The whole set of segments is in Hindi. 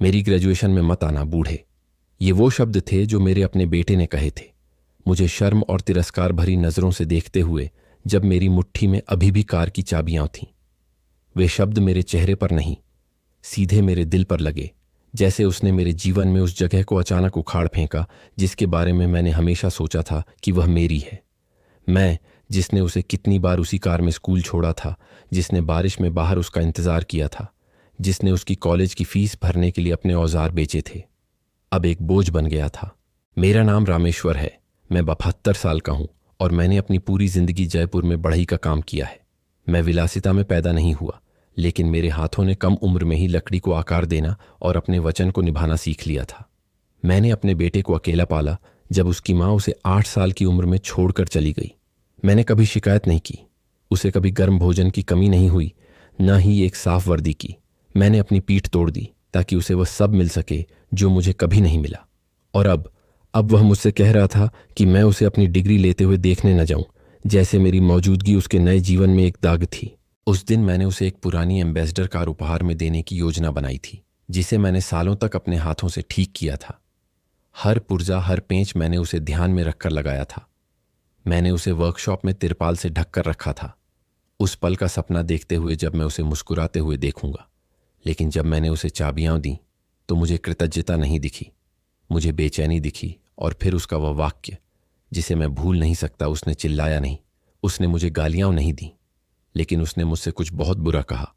मेरी ग्रेजुएशन में मत आना बूढ़े। ये वो शब्द थे जो मेरे अपने बेटे ने कहे थे, मुझे शर्म और तिरस्कार भरी नज़रों से देखते हुए, जब मेरी मुट्ठी में अभी भी कार की चाबियां थीं। वे शब्द मेरे चेहरे पर नहीं, सीधे मेरे दिल पर लगे, जैसे उसने मेरे जीवन में उस जगह को अचानक उखाड़ फेंका जिसके बारे में मैंने हमेशा सोचा था कि वह मेरी है। मैं, जिसने उसे कितनी बार उसी कार में स्कूल छोड़ा था, जिसने बारिश में बाहर उसका इंतजार किया था, जिसने उसकी कॉलेज की फीस भरने के लिए अपने औजार बेचे थे, अब एक बोझ बन गया था। मेरा नाम रामेश्वर है, मैं 72 साल का हूं और मैंने अपनी पूरी जिंदगी जयपुर में बढ़ई का काम किया है। मैं विलासिता में पैदा नहीं हुआ, लेकिन मेरे हाथों ने कम उम्र में ही लकड़ी को आकार देना और अपने वचन को निभाना सीख लिया था। मैंने अपने बेटे को अकेला पाला जब उसकी माँ उसे 8 साल की उम्र में छोड़कर चली गई। मैंने कभी शिकायत नहीं की, उसे कभी गर्म भोजन की कमी नहीं हुई, न ही एक साफ वर्दी की। मैंने अपनी पीठ तोड़ दी ताकि उसे वह सब मिल सके जो मुझे कभी नहीं मिला। और अब वह मुझसे कह रहा था कि मैं उसे अपनी डिग्री लेते हुए देखने न जाऊं, जैसे मेरी मौजूदगी उसके नए जीवन में एक दाग थी। उस दिन मैंने उसे एक पुरानी एम्बेसडर कार उपहार में देने की योजना बनाई थी, जिसे मैंने सालों तक अपने हाथों से ठीक किया था। हर पुर्जा, हर पेंच मैंने उसे ध्यान में रखकर लगाया था। मैंने उसे वर्कशॉप में तिरपाल से ढककर रखा था, उस पल का सपना देखते हुए जब मैं उसे मुस्कुराते हुए देखूंगा। लेकिन जब मैंने उसे चाबियां दी तो मुझे कृतज्ञता नहीं दिखी, मुझे बेचैनी दिखी। और फिर उसका वह वाक्य जिसे मैं भूल नहीं सकता, उसने चिल्लाया नहीं, उसने मुझे गालियां नहीं दी, लेकिन उसने मुझसे कुछ बहुत बुरा कहा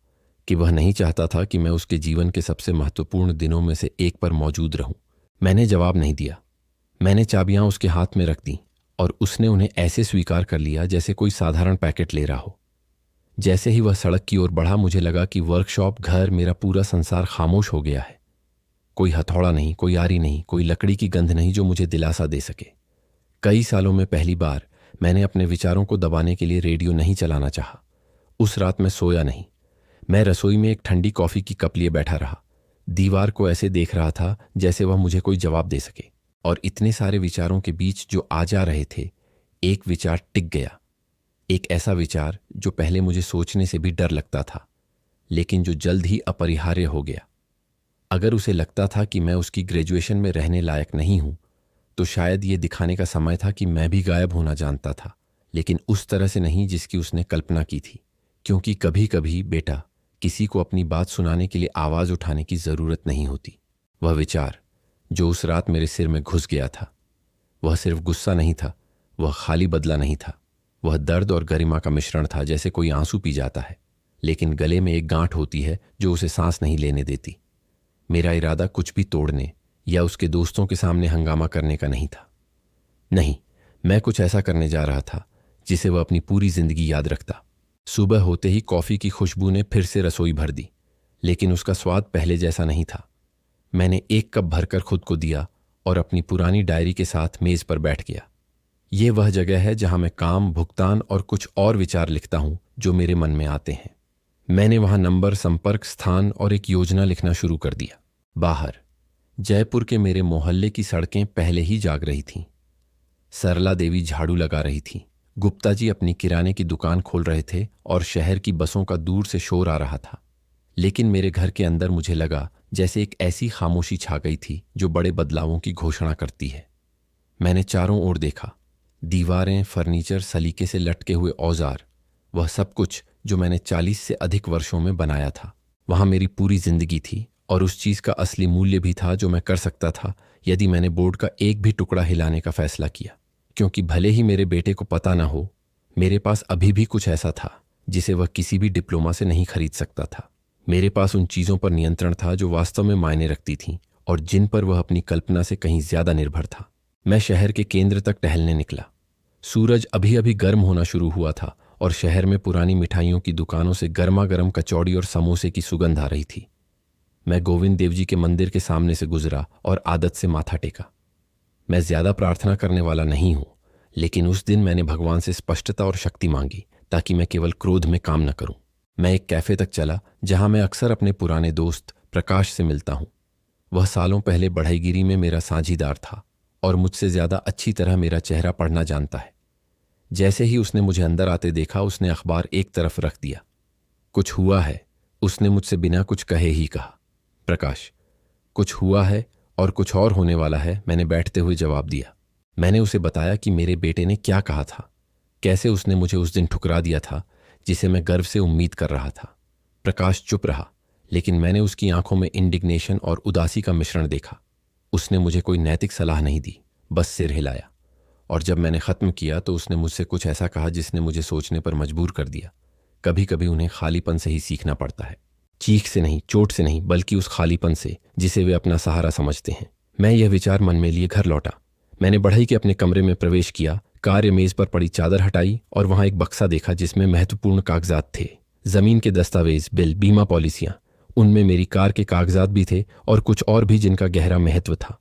कि वह नहीं चाहता था कि मैं उसके जीवन के सबसे महत्वपूर्ण दिनों में से एक पर मौजूद रहूं। मैंने जवाब नहीं दिया। मैंने चाबियां उसके हाथ में रख दी और उसने उन्हें ऐसे स्वीकार कर लिया जैसे कोई साधारण पैकेट ले रहा हो। जैसे ही वह सड़क की ओर बढ़ा, मुझे लगा कि वर्कशॉप, घर, मेरा पूरा संसार खामोश हो गया है। कोई हथौड़ा नहीं, कोई आरी नहीं, कोई लकड़ी की गंध नहीं जो मुझे दिलासा दे सके। कई सालों में पहली बार मैंने अपने विचारों को दबाने के लिए रेडियो नहीं चलाना चाहा। उस रात मैं सोया नहीं। मैं रसोई में एक ठंडी कॉफी की कप लिए बैठा रहा, दीवार को ऐसे देख रहा था जैसे वह मुझे कोई जवाब दे सके। और इतने सारे विचारों के बीच जो आ जा रहे थे, एक विचार टिक गया। एक ऐसा विचार जो पहले मुझे सोचने से भी डर लगता था, लेकिन जो जल्द ही अपरिहार्य हो गया। अगर उसे लगता था कि मैं उसकी ग्रेजुएशन में रहने लायक नहीं हूं, तो शायद ये दिखाने का समय था कि मैं भी गायब होना जानता था, लेकिन उस तरह से नहीं जिसकी उसने कल्पना की थी। क्योंकि कभी कभी बेटा, किसी को अपनी बात सुनाने के लिए आवाज उठाने की जरूरत नहीं होती। वह विचार जो उस रात मेरे सिर में घुस गया था, वह सिर्फ गुस्सा नहीं था, वह खाली बदला नहीं था, वह दर्द और गरिमा का मिश्रण था। जैसे कोई आंसू पी जाता है, लेकिन गले में एक गांठ होती है जो उसे सांस नहीं लेने देती। मेरा इरादा कुछ भी तोड़ने या उसके दोस्तों के सामने हंगामा करने का नहीं था। नहीं, मैं कुछ ऐसा करने जा रहा था जिसे वह अपनी पूरी जिंदगी याद रखता। सुबह होते ही कॉफी की खुशबू ने फिर से रसोई भर दी, लेकिन उसका स्वाद पहले जैसा नहीं था। मैंने एक कप भरकर खुद को दिया और अपनी पुरानी डायरी के साथ मेज पर बैठ गया। ये वह जगह है जहां मैं काम, भुगतान और कुछ और विचार लिखता हूं जो मेरे मन में आते हैं। मैंने वहां नंबर, संपर्क, स्थान और एक योजना लिखना शुरू कर दिया। बाहर जयपुर के मेरे मोहल्ले की सड़कें पहले ही जाग रही थीं। सरला देवी झाड़ू लगा रही थी, गुप्ता जी अपनी किराने की दुकान खोल रहे थे और शहर की बसों का दूर से शोर आ रहा था। लेकिन मेरे घर के अंदर मुझे लगा जैसे एक ऐसी खामोशी छा गई थी जो बड़े बदलावों की घोषणा करती है। मैंने चारों ओर देखा, दीवारें, फर्नीचर, सलीके से लटके हुए औजार, वह सब कुछ जो मैंने 40 से अधिक वर्षों में बनाया था। वहां मेरी पूरी जिंदगी थी और उस चीज का असली मूल्य भी था जो मैं कर सकता था यदि मैंने बोर्ड का एक भी टुकड़ा हिलाने का फैसला किया। क्योंकि भले ही मेरे बेटे को पता ना हो, मेरे पास अभी भी कुछ ऐसा था जिसे वह किसी भी डिप्लोमा से नहीं खरीद सकता था। मेरे पास उन चीजों पर नियंत्रण था जो वास्तव में मायने रखती थीं और जिन पर वह अपनी कल्पना से कहीं ज्यादा निर्भर था। मैं शहर के केंद्र तक टहलने निकला। सूरज अभी अभी गर्म होना शुरू हुआ था और शहर में पुरानी मिठाइयों की दुकानों से गर्मा गर्म कचौड़ी और समोसे की सुगंध आ रही थी। मैं गोविंद देव जी के मंदिर के सामने से गुजरा और आदत से माथा टेका। मैं ज्यादा प्रार्थना करने वाला नहीं हूं, लेकिन उस दिन मैंने भगवान से स्पष्टता और शक्ति मांगी ताकि मैं केवल क्रोध में काम न करूं। मैं एक कैफे तक चला जहां मैं अक्सर अपने पुराने दोस्त प्रकाश से मिलता हूं। वह सालों पहले बढ़ईगिरी में मेरा साझीदार था और मुझसे ज्यादा अच्छी तरह मेरा चेहरा पढ़ना जानता है। जैसे ही उसने मुझे अंदर आते देखा, उसने अखबार एक तरफ रख दिया। कुछ हुआ है, उसने मुझसे बिना कुछ कहे ही कहा। प्रकाश, कुछ हुआ है और कुछ और होने वाला है, मैंने बैठते हुए जवाब दिया। मैंने उसे बताया कि मेरे बेटे ने क्या कहा था, कैसे उसने मुझे उस दिन ठुकरा दिया था जिसे मैं गर्व से उम्मीद कर रहा था। प्रकाश चुप रहा, लेकिन मैंने उसकी आंखों में इंडिग्नेशन और उदासी का मिश्रण देखा। उसने मुझे कोई नैतिक सलाह नहीं दी, बस सिर हिलाया। और जब मैंने ख़त्म किया तो उसने मुझसे कुछ ऐसा कहा जिसने मुझे सोचने पर मजबूर कर दिया। कभी कभी उन्हें खालीपन से ही सीखना पड़ता है, चीख से नहीं, चोट से नहीं, बल्कि उस खालीपन से जिसे वे अपना सहारा समझते हैं। मैं यह विचार मन में लिए घर लौटा। मैंने बढ़ई के अपने कमरे में प्रवेश किया, कार्य मेज पर पड़ी चादर हटाई और वहां एक बक्सा देखा जिसमें महत्वपूर्ण कागजात थे। जमीन के दस्तावेज, बिल, बीमा पॉलिसियां। उनमें मेरी कार के कागजात भी थे और कुछ और भी जिनका गहरा महत्व था।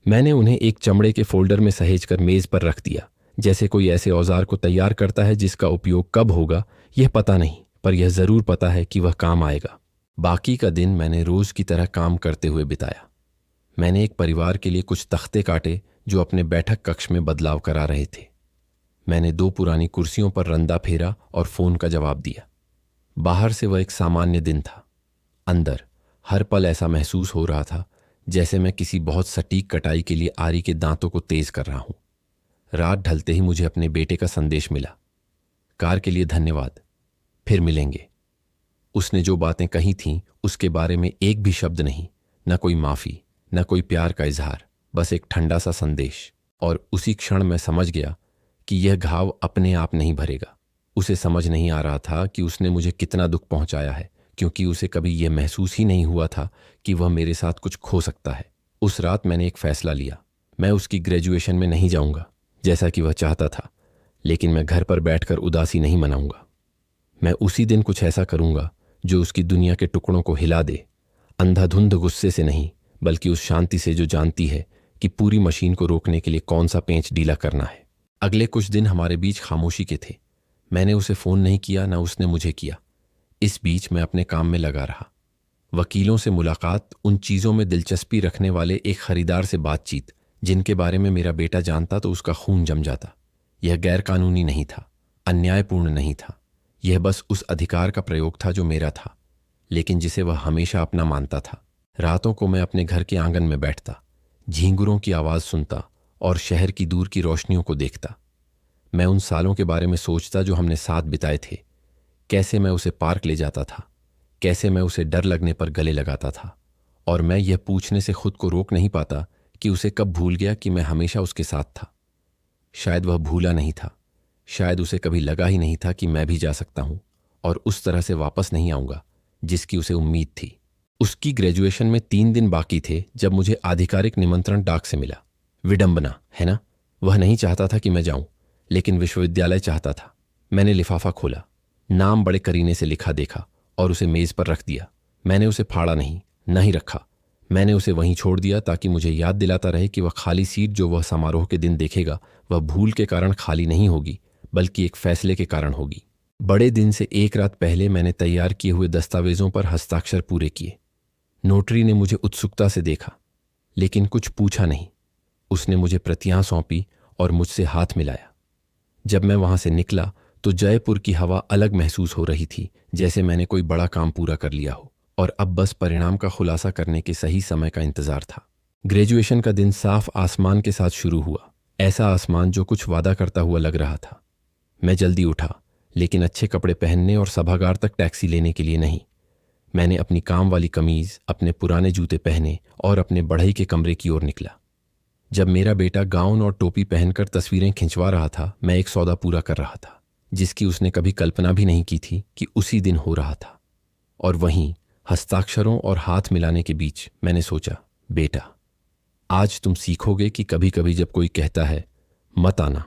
मैंने उन्हें एक चमड़े के फोल्डर में सहेजकर मेज पर रख दिया, जैसे कोई ऐसे औजार को तैयार करता है जिसका उपयोग कब होगा यह पता नहीं, पर यह जरूर पता है कि वह काम आएगा। बाकी का दिन मैंने रोज की तरह काम करते हुए बिताया। मैंने एक परिवार के लिए कुछ तख्ते काटे जो अपने बैठक कक्ष में बदलाव करा रहे थे। मैंने 2 पुरानी कुर्सियों पर रंदा फेरा और फोन का जवाब दिया। बाहर से वह एक सामान्य दिन था। अंदर हर पल ऐसा महसूस हो रहा था जैसे मैं किसी बहुत सटीक कटाई के लिए आरी के दांतों को तेज कर रहा हूं। रात ढलते ही मुझे अपने बेटे का संदेश मिला। कार के लिए धन्यवाद, फिर मिलेंगे। उसने जो बातें कही थीं उसके बारे में एक भी शब्द नहीं, न कोई माफी, न कोई प्यार का इजहार, बस एक ठंडा सा संदेश। और उसी क्षण मैं समझ गया कि यह घाव अपने आप नहीं भरेगा। उसे समझ नहीं आ रहा था कि उसने मुझे कितना दुख पहुंचाया है, क्योंकि उसे कभी यह महसूस ही नहीं हुआ था कि वह मेरे साथ कुछ खो सकता है। उस रात मैंने एक फैसला लिया। मैं उसकी ग्रेजुएशन में नहीं जाऊंगा जैसा कि वह चाहता था, लेकिन मैं घर पर बैठकर उदासी नहीं मनाऊंगा। मैं उसी दिन कुछ ऐसा करूंगा जो उसकी दुनिया के टुकड़ों को हिला दे, अंधाधुंध गुस्से से नहीं, बल्कि उस शांति से जो जानती है कि पूरी मशीन को रोकने के लिए कौन सा पेंच ढीला करना है। अगले कुछ दिन हमारे बीच खामोशी के थे। मैंने उसे फोन नहीं किया, न उसने मुझे किया। इस बीच मैं अपने काम में लगा रहा। वकीलों से मुलाकात, उन चीज़ों में दिलचस्पी रखने वाले एक खरीदार से बातचीत जिनके बारे में मेरा बेटा जानता तो उसका खून जम जाता। यह गैरकानूनी नहीं था, अन्यायपूर्ण नहीं था। यह बस उस अधिकार का प्रयोग था जो मेरा था, लेकिन जिसे वह हमेशा अपना मानता था। रातों को मैं अपने घर के आंगन में बैठता, झींगुरों की आवाज़ सुनता और शहर की दूर की रोशनियों को देखता। मैं उन सालों के बारे में सोचता जो हमने साथ बिताए थे। कैसे मैं उसे पार्क ले जाता था, कैसे मैं उसे डर लगने पर गले लगाता था, और मैं यह पूछने से खुद को रोक नहीं पाता कि उसे कब भूल गया कि मैं हमेशा उसके साथ था। शायद वह भूला नहीं था, शायद उसे कभी लगा ही नहीं था कि मैं भी जा सकता हूं और उस तरह से वापस नहीं आऊंगा जिसकी उसे उम्मीद थी। उसकी ग्रेजुएशन में 3 दिन बाकी थे जब मुझे आधिकारिक निमंत्रण डाक से मिला। विडंबना है ना? वह नहीं चाहता था कि मैं जाऊं, लेकिन विश्वविद्यालय चाहता था। मैंने लिफाफा खोला, नाम बड़े करीने से लिखा देखा और उसे मेज पर रख दिया। मैंने उसे फाड़ा नहीं, न ही रखा। मैंने उसे वहीं छोड़ दिया ताकि मुझे याद दिलाता रहे कि वह खाली सीट जो वह समारोह के दिन देखेगा वह भूल के कारण खाली नहीं होगी, बल्कि एक फैसले के कारण होगी। बड़े दिन से एक रात पहले मैंने तैयार किए हुए दस्तावेजों पर हस्ताक्षर पूरे किए। नोटरी ने मुझे उत्सुकता से देखा, लेकिन कुछ पूछा नहीं। उसने मुझे प्रतियां सौंपी और मुझसे हाथ मिलाया। जब मैं वहां से निकला तो जयपुर की हवा अलग महसूस हो रही थी, जैसे मैंने कोई बड़ा काम पूरा कर लिया हो और अब बस परिणाम का खुलासा करने के सही समय का इंतजार था। ग्रेजुएशन का दिन साफ आसमान के साथ शुरू हुआ, ऐसा आसमान जो कुछ वादा करता हुआ लग रहा था। मैं जल्दी उठा, लेकिन अच्छे कपड़े पहनने और सभागार तक टैक्सी लेने के लिए नहीं। मैंने अपनी काम वाली कमीज, अपने पुराने जूते पहने और अपने बढ़ई के कमरे की ओर निकला। जब मेरा बेटा गाउन और टोपी पहनकर तस्वीरें खिंचवा रहा था, मैं एक सौदा पूरा कर रहा था जिसकी उसने कभी कल्पना भी नहीं की थी कि उसी दिन हो रहा था। और वहीं हस्ताक्षरों और हाथ मिलाने के बीच मैंने सोचा, बेटा, आज तुम सीखोगे कि कभी कभी जब कोई कहता है मत आना,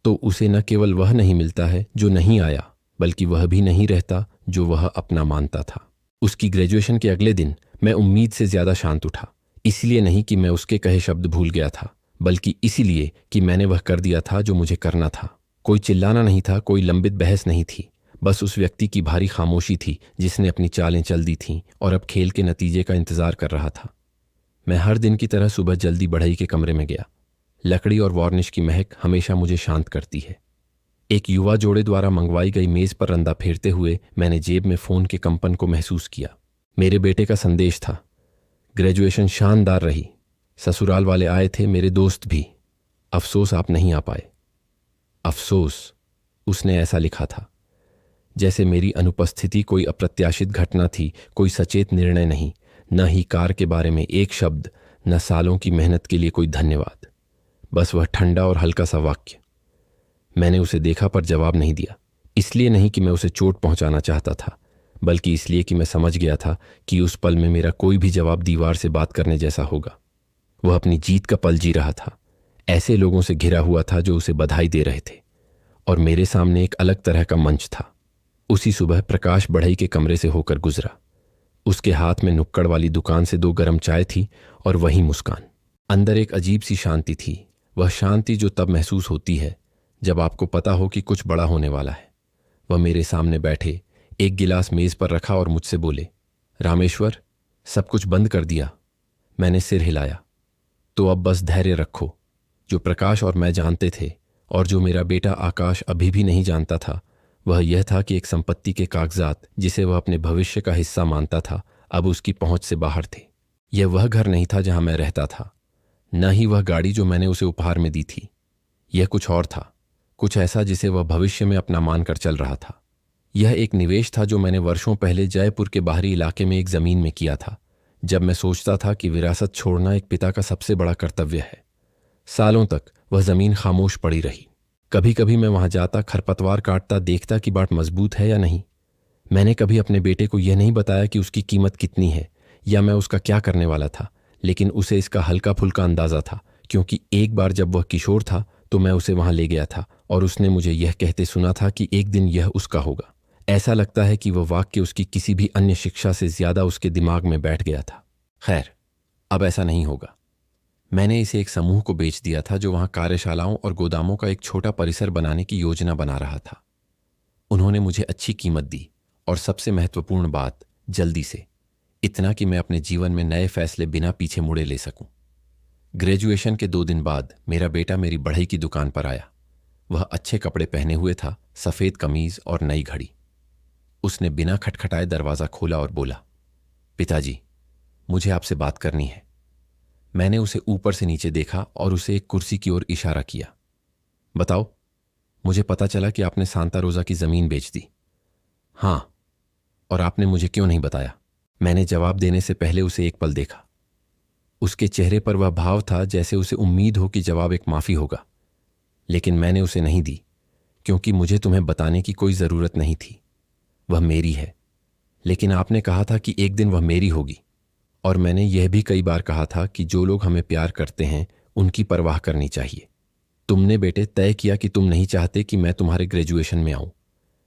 तो उसे न केवल वह नहीं मिलता है जो नहीं आया, बल्कि वह भी नहीं रहता जो वह अपना मानता था। उसकी ग्रेजुएशन के अगले दिन मैं उम्मीद से ज्यादा शांत उठा। इसलिए नहीं कि मैं उसके कहे शब्द भूल गया था, बल्कि इसीलिए कि मैंने वह कर दिया था जो मुझे करना था। कोई चिल्लाना नहीं था, कोई लंबित बहस नहीं थी, बस उस व्यक्ति की भारी खामोशी थी जिसने अपनी चालें चल दी थीं और अब खेल के नतीजे का इंतजार कर रहा था। मैं हर दिन की तरह सुबह जल्दी बढ़ई के कमरे में गया। लकड़ी और वार्निश की महक हमेशा मुझे शांत करती है। एक युवा जोड़े द्वारा मंगवाई गई मेज पर रंदा फेरते हुए मैंने जेब में फोन के कंपन को महसूस किया। मेरे बेटे का संदेश था। ग्रेजुएशन शानदार रही। ससुराल वाले आए थे, मेरे दोस्त भी। अफसोस आप नहीं आ पाए। अफसोस, उसने ऐसा लिखा था जैसे मेरी अनुपस्थिति कोई अप्रत्याशित घटना थी, कोई सचेत निर्णय नहीं, न ही कार के बारे में एक शब्द, न सालों की मेहनत के लिए कोई धन्यवाद। बस वह ठंडा और हल्का सा वाक्य। मैंने उसे देखा पर जवाब नहीं दिया। इसलिए नहीं कि मैं उसे चोट पहुंचाना चाहता था, बल्कि इसलिए कि मैं समझ गया था कि उस पल में मेरा कोई भी जवाब दीवार से बात करने जैसा होगा। वह अपनी जीत का पल जी रहा था। ऐसे लोगों से घिरा हुआ था जो उसे बधाई दे रहे थे, और मेरे सामने एक अलग तरह का मंच था। उसी सुबह प्रकाश बढ़ई के कमरे से होकर गुजरा। उसके हाथ में नुक्कड़ वाली दुकान से 2 गरम चाय थी और वही मुस्कान। अंदर एक अजीब सी शांति थी, वह शांति जो तब महसूस होती है जब आपको पता हो कि कुछ बड़ा होने वाला है। वह मेरे सामने बैठे, एक गिलास मेज पर रखा और मुझसे बोले, रामेश्वर, सब कुछ बंद कर दिया? मैंने सिर हिलाया। तो अब बस धैर्य रखो। जो प्रकाश और मैं जानते थे, और जो मेरा बेटा आकाश अभी भी नहीं जानता था, वह यह था कि एक संपत्ति के कागजात, जिसे वह अपने भविष्य का हिस्सा मानता था, अब उसकी पहुंच से बाहर थे। यह वह घर नहीं था जहां मैं रहता था, न ही वह गाड़ी जो मैंने उसे उपहार में दी थी। यह कुछ और था, कुछ ऐसा जिसे वह भविष्य में अपना मानकर चल रहा था। यह एक निवेश था जो मैंने वर्षों पहले जयपुर के बाहरी इलाके में एक जमीन में किया था, जब मैं सोचता था कि विरासत छोड़ना एक पिता का सबसे बड़ा कर्तव्य है। सालों तक वह जमीन खामोश पड़ी रही। कभी कभी मैं वहां जाता, खरपतवार काटता, देखता कि बाट मजबूत है या नहीं। मैंने कभी अपने बेटे को यह नहीं बताया कि उसकी कीमत कितनी है या मैं उसका क्या करने वाला था, लेकिन उसे इसका हल्का फुल्का अंदाजा था, क्योंकि एक बार जब वह किशोर था तो मैं उसे वहां ले गया था और उसने मुझे यह कहते सुना था कि एक दिन यह उसका होगा। ऐसा लगता है कि वह वाक्य उसकी किसी भी अन्य शिक्षा से ज्यादा उसके दिमाग में बैठ गया था। खैर, अब ऐसा नहीं होगा। मैंने इसे एक समूह को बेच दिया था जो वहां कार्यशालाओं और गोदामों का एक छोटा परिसर बनाने की योजना बना रहा था। उन्होंने मुझे अच्छी कीमत दी और सबसे महत्वपूर्ण बात, जल्दी से, इतना कि मैं अपने जीवन में नए फैसले बिना पीछे मुड़े ले सकूं। ग्रेजुएशन के 2 दिन बाद मेरा बेटा मेरी बढ़ई की दुकान पर आया। वह अच्छे कपड़े पहने हुए था, सफेद कमीज और नई घड़ी। उसने बिना खटखटाए दरवाजा खोला और बोला, पिताजी, मुझे आपसे बात करनी है। मैंने उसे ऊपर से नीचे देखा और उसे एक कुर्सी की ओर इशारा किया। बताओ, मुझे पता चला कि आपने सांता रोजा की जमीन बेच दी। हाँ, और आपने मुझे क्यों नहीं बताया? मैंने जवाब देने से पहले उसे एक पल देखा। उसके चेहरे पर वह भाव था जैसे उसे उम्मीद हो कि जवाब एक माफी होगा, लेकिन मैंने उसे नहीं दी, क्योंकि मुझे तुम्हें बताने की कोई जरूरत नहीं थी। वह मेरी है, लेकिन आपने कहा था कि एक दिन वह मेरी होगी, और मैंने यह भी कई बार कहा था कि जो लोग हमें प्यार करते हैं उनकी परवाह करनी चाहिए। तुमने बेटे तय किया कि तुम नहीं चाहते कि मैं तुम्हारे ग्रेजुएशन में आऊं।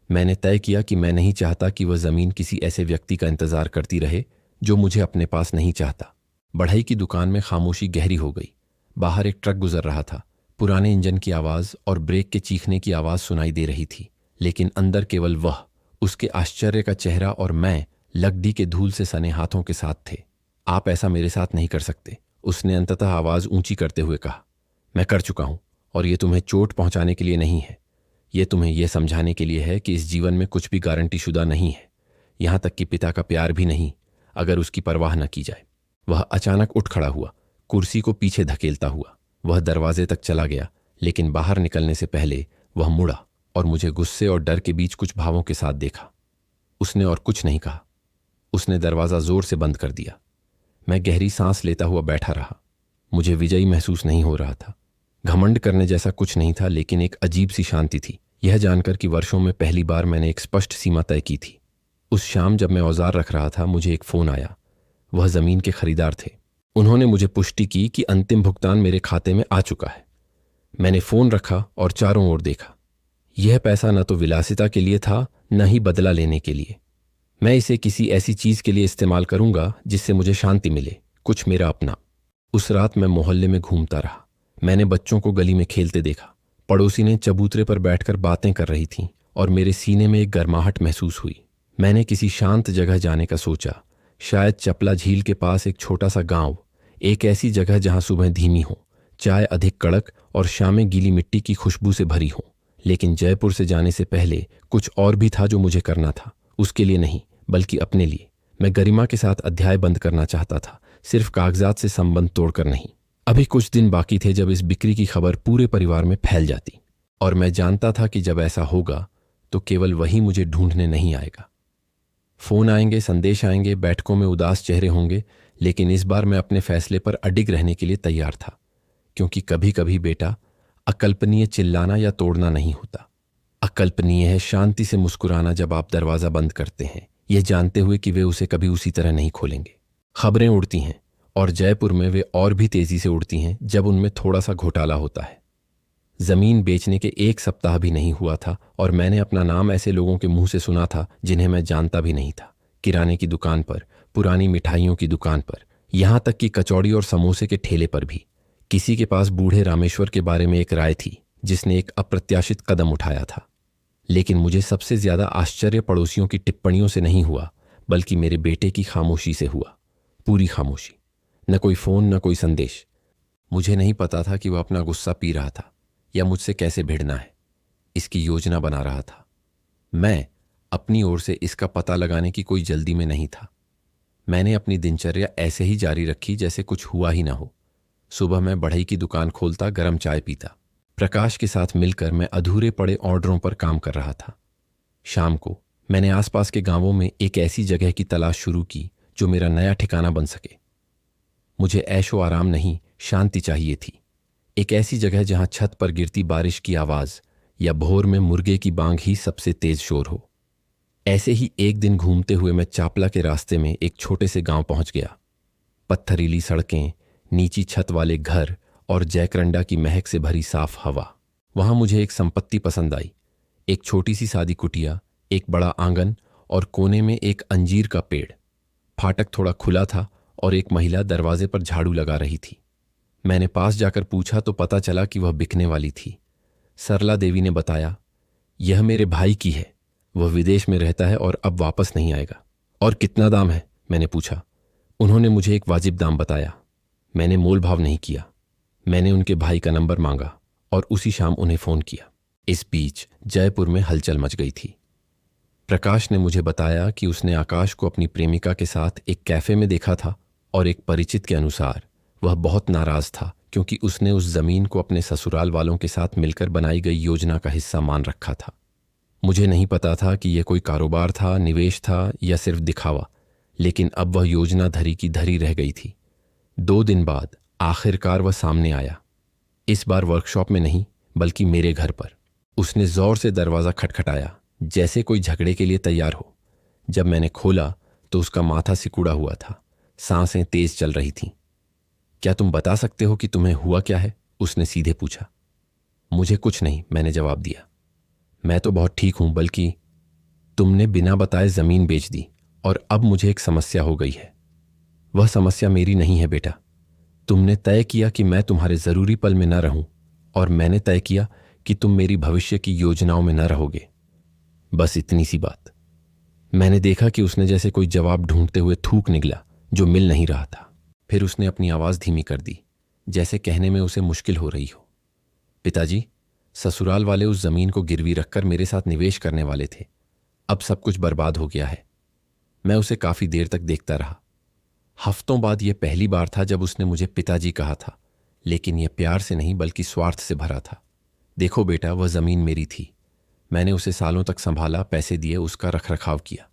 मैंने तय किया कि मैं नहीं चाहता कि वह जमीन किसी ऐसे व्यक्ति का इंतजार करती रहे जो मुझे अपने पास नहीं चाहता। बढ़ई की दुकान में खामोशी गहरी हो गई। बाहर एक ट्रक गुजर रहा था। पुराने इंजन की आवाज और ब्रेक के चीखने की आवाज सुनाई दे रही थी, लेकिन अंदर केवल वह, उसके आश्चर्य का चेहरा और मैं लकड़ी के धूल से सने हाथों के साथ थे। आप ऐसा मेरे साथ नहीं कर सकते, उसने अंततः आवाज ऊंची करते हुए कहा। मैं कर चुका हूं, और यह तुम्हें चोट पहुंचाने के लिए नहीं है। यह तुम्हें यह समझाने के लिए है कि इस जीवन में कुछ भी गारंटी शुदा नहीं है, यहां तक कि पिता का प्यार भी नहीं, अगर उसकी परवाह न की जाए। वह अचानक उठ खड़ा हुआ, कुर्सी को पीछे धकेलता हुआ। वह दरवाजे तक चला गया, लेकिन बाहर निकलने से पहले वह मुड़ा और मुझे गुस्से और डर के बीच कुछ भावों के साथ देखा। उसने और कुछ नहीं कहा। उसने दरवाजा जोर से बंद कर दिया। मैं गहरी सांस लेता हुआ बैठा रहा। मुझे विजयी महसूस नहीं हो रहा था। घमंड करने जैसा कुछ नहीं था, लेकिन एक अजीब सी शांति थी, यह जानकर कि वर्षों में पहली बार मैंने एक स्पष्ट सीमा तय की थी। उस शाम जब मैं औजार रख रहा था, मुझे एक फोन आया। वह जमीन के खरीदार थे। उन्होंने मुझे पुष्टि की कि अंतिम भुगतान मेरे खाते में आ चुका है। मैंने फोन रखा और चारों ओर देखा। यह पैसा न तो विलासिता के लिए था, न ही बदला लेने के लिए। मैं इसे किसी ऐसी चीज के लिए इस्तेमाल करूंगा जिससे मुझे शांति मिले, कुछ मेरा अपना। उस रात मैं मोहल्ले में घूमता रहा। मैंने बच्चों को गली में खेलते देखा। पड़ोसी ने चबूतरे पर बैठकर बातें कर रही थीं और मेरे सीने में एक गर्माहट महसूस हुई। मैंने किसी शांत जगह जाने का सोचा, शायद चपला झील के पास एक छोटा सा गांव, एक ऐसी जगह जहां सुबह धीमी हो, चाय अधिक कड़क और शामें गीली मिट्टी की खुशबू से भरी हो। लेकिन जयपुर से जाने से पहले कुछ और भी था जो मुझे करना था। उसके लिए नहीं, बल्कि अपने लिए। मैं गरिमा के साथ अध्याय बंद करना चाहता था, सिर्फ कागजात से संबंध तोड़कर नहीं। अभी कुछ दिन बाकी थे जब इस बिक्री की खबर पूरे परिवार में फैल जाती, और मैं जानता था कि जब ऐसा होगा तो केवल वही मुझे ढूंढने नहीं आएगा। फोन आएंगे, संदेश आएंगे, बैठकों में उदास चेहरे होंगे, लेकिन इस बार मैं अपने फैसले पर अडिग रहने के लिए तैयार था, क्योंकि कभी कभी बेटा, अकल्पनीय चिल्लाना या तोड़ना नहीं होता। अकल्पनीय है शांति से मुस्कुराना जब आप दरवाजा बंद करते हैं, यह जानते हुए कि वे उसे कभी उसी तरह नहीं खोलेंगे। खबरें उड़ती हैं, और जयपुर में वे और भी तेजी से उड़ती हैं जब उनमें थोड़ा सा घोटाला होता है। जमीन बेचने के 1 सप्ताह भी नहीं हुआ था और मैंने अपना नाम ऐसे लोगों के मुंह से सुना था जिन्हें मैं जानता भी नहीं था। किराने की दुकान पर, पुरानी मिठाइयों की दुकान पर, यहां तक कि कचौड़ी और समोसे के ठेले पर भी किसी के पास बूढ़े रामेश्वर के बारे में एक राय थी जिसने एक अप्रत्याशित कदम उठाया था। लेकिन मुझे सबसे ज्यादा आश्चर्य पड़ोसियों की टिप्पणियों से नहीं हुआ, बल्कि मेरे बेटे की खामोशी से हुआ। पूरी खामोशी, न कोई फोन, न कोई संदेश। मुझे नहीं पता था कि वह अपना गुस्सा पी रहा था या मुझसे कैसे भिड़ना है, इसकी योजना बना रहा था। मैं अपनी ओर से इसका पता लगाने की कोई जल्दी में नहीं था। मैंने अपनी दिनचर्या ऐसे ही जारी रखी जैसे कुछ हुआ ही ना हो। सुबह मैं बढ़ई की दुकान खोलता, गर्म चाय पीता। प्रकाश के साथ मिलकर मैं अधूरे पड़े ऑर्डरों पर काम कर रहा था। शाम को मैंने आसपास के गांवों में एक ऐसी जगह की तलाश शुरू की जो मेरा नया ठिकाना बन सके। मुझे ऐशो आराम नहीं, शांति चाहिए थी। एक ऐसी जगह जहां छत पर गिरती बारिश की आवाज या भोर में मुर्गे की बांग ही सबसे तेज शोर हो। ऐसे ही एक दिन घूमते हुए मैं चापला के रास्ते में एक छोटे से गांव पहुंच गया। पत्थरीली सड़कें, नीची छत वाले घर और जयकरंडा की महक से भरी साफ हवा। वहां मुझे एक संपत्ति पसंद आई। एक छोटी सी सादी कुटिया, एक बड़ा आंगन और कोने में एक अंजीर का पेड़। फाटक थोड़ा खुला था और एक महिला दरवाजे पर झाड़ू लगा रही थी। मैंने पास जाकर पूछा तो पता चला कि वह बिकने वाली थी। सरला देवी ने बताया, यह मेरे भाई की है, वह विदेश में रहता है और अब वापस नहीं आएगा। और कितना दाम है? मैंने पूछा। उन्होंने मुझे एक वाजिब दाम बताया। मैंने मोल भाव नहीं किया। मैंने उनके भाई का नंबर मांगा और उसी शाम उन्हें फोन किया। इस बीच जयपुर में हलचल मच गई थी। प्रकाश ने मुझे बताया कि उसने आकाश को अपनी प्रेमिका के साथ एक कैफे में देखा था और एक परिचित के अनुसार वह बहुत नाराज था क्योंकि उसने उस जमीन को अपने ससुराल वालों के साथ मिलकर बनाई गई योजना का हिस्सा मान रखा था। मुझे नहीं पता था कि यह कोई कारोबार था, निवेश था या सिर्फ दिखावा, लेकिन अब वह योजना धरी की धरी रह गई थी। 2 दिन बाद आखिरकार वह सामने आया। इस बार वर्कशॉप में नहीं, बल्कि मेरे घर पर। उसने जोर से दरवाजा खटखटाया, जैसे कोई झगड़े के लिए तैयार हो। जब मैंने खोला तो उसका माथा सिकुड़ा हुआ था, सांसें तेज चल रही थीं। क्या तुम बता सकते हो कि तुम्हें हुआ क्या है? उसने सीधे पूछा। मुझे कुछ नहीं, मैंने जवाब दिया। मैं तो बहुत ठीक हूं, बल्कि तुमने बिना बताए जमीन बेच दी और अब मुझे एक समस्या हो गई है। वह समस्या मेरी नहीं है बेटा। तुमने तय किया कि मैं तुम्हारे जरूरी पल में न रहूं और मैंने तय किया कि तुम मेरी भविष्य की योजनाओं में न रहोगे। बस इतनी सी बात। मैंने देखा कि उसने जैसे कोई जवाब ढूंढते हुए थूक निकला जो मिल नहीं रहा था। फिर उसने अपनी आवाज धीमी कर दी, जैसे कहने में उसे मुश्किल हो रही हो। पिताजी, ससुराल वाले उस जमीन को गिरवी रखकर मेरे साथ निवेश करने वाले थे। अब सब कुछ बर्बाद हो गया है। मैं उसे काफी देर तक देखता रहा। हफ्तों बाद यह पहली बार था जब उसने मुझे पिताजी कहा था, लेकिन यह प्यार से नहीं बल्कि स्वार्थ से भरा था। देखो बेटा, वह जमीन मेरी थी। मैंने उसे सालों तक संभाला, पैसे दिए, उसका रखरखाव किया।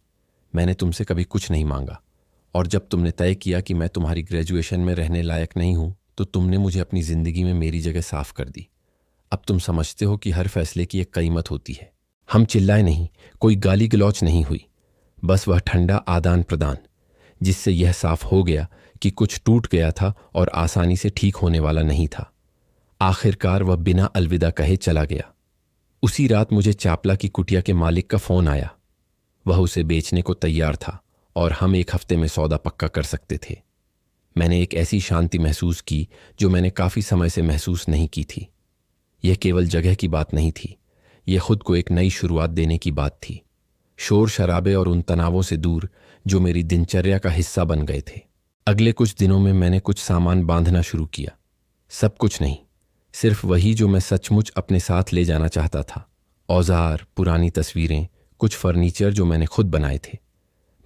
मैंने तुमसे कभी कुछ नहीं मांगा। और जब तुमने तय किया कि मैं तुम्हारी ग्रेजुएशन में रहने लायक नहीं हूं, तो तुमने मुझे अपनी जिंदगी में मेरी जगह साफ कर दी। अब तुम समझते हो कि हर फैसले की एक कीमत होती है। हम चिल्लाए नहीं, कोई गाली गलौच नहीं हुई, बस वह ठंडा आदान प्रदान, जिससे यह साफ हो गया कि कुछ टूट गया था और आसानी से ठीक होने वाला नहीं था। आखिरकार वह बिना अलविदा कहे चला गया। उसी रात मुझे चापला की कुटिया के मालिक का फोन आया। वह उसे बेचने को तैयार था और हम 1 हफ्ते में सौदा पक्का कर सकते थे। मैंने एक ऐसी शांति महसूस की जो मैंने काफी समय से महसूस नहीं की थी। यह केवल जगह की बात नहीं थी, यह खुद को एक नई शुरुआत देने की बात थी। शोर शराबे और उन तनावों से दूर जो मेरी दिनचर्या का हिस्सा बन गए थे। अगले कुछ दिनों में मैंने कुछ सामान बांधना शुरू किया। सब कुछ नहीं, सिर्फ वही जो मैं सचमुच अपने साथ ले जाना चाहता था। औजार, पुरानी तस्वीरें, कुछ फर्नीचर जो मैंने खुद बनाए थे।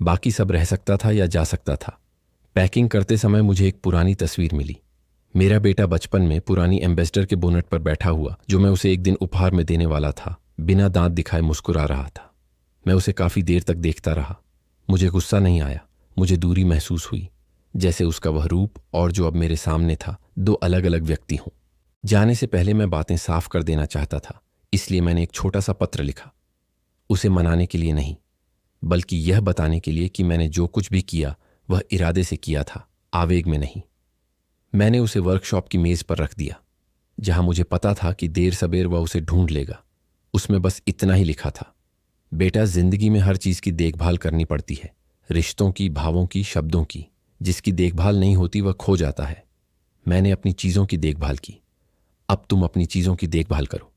बाकी सब रह सकता था या जा सकता था। पैकिंग करते समय मुझे एक पुरानी तस्वीर मिली। मेरा बेटा बचपन में पुरानी एम्बेसडर के बोनट पर बैठा हुआ, जो मैं उसे एक दिन उपहार में देने वाला था, बिना दांत दिखाए मुस्कुरा रहा था। मैं उसे काफी देर तक देखता रहा। मुझे गुस्सा नहीं आया, मुझे दूरी महसूस हुई, जैसे उसका वह रूप और जो अब मेरे सामने था दो अलग अलग व्यक्ति हों। जाने से पहले मैं बातें साफ कर देना चाहता था, इसलिए मैंने एक छोटा सा पत्र लिखा। उसे मनाने के लिए नहीं, बल्कि यह बताने के लिए कि मैंने जो कुछ भी किया वह इरादे से किया था, आवेग में नहीं। मैंने उसे वर्कशॉप की मेज पर रख दिया, जहां मुझे पता था कि देर सबेर वह उसे ढूंढ लेगा। उसमें बस इतना ही लिखा था, बेटा, जिंदगी में हर चीज की देखभाल करनी पड़ती है, रिश्तों की, भावों की, शब्दों की। जिसकी देखभाल नहीं होती वह खो जाता है। मैंने अपनी चीजों की देखभाल की, अब तुम अपनी चीजों की देखभाल करो।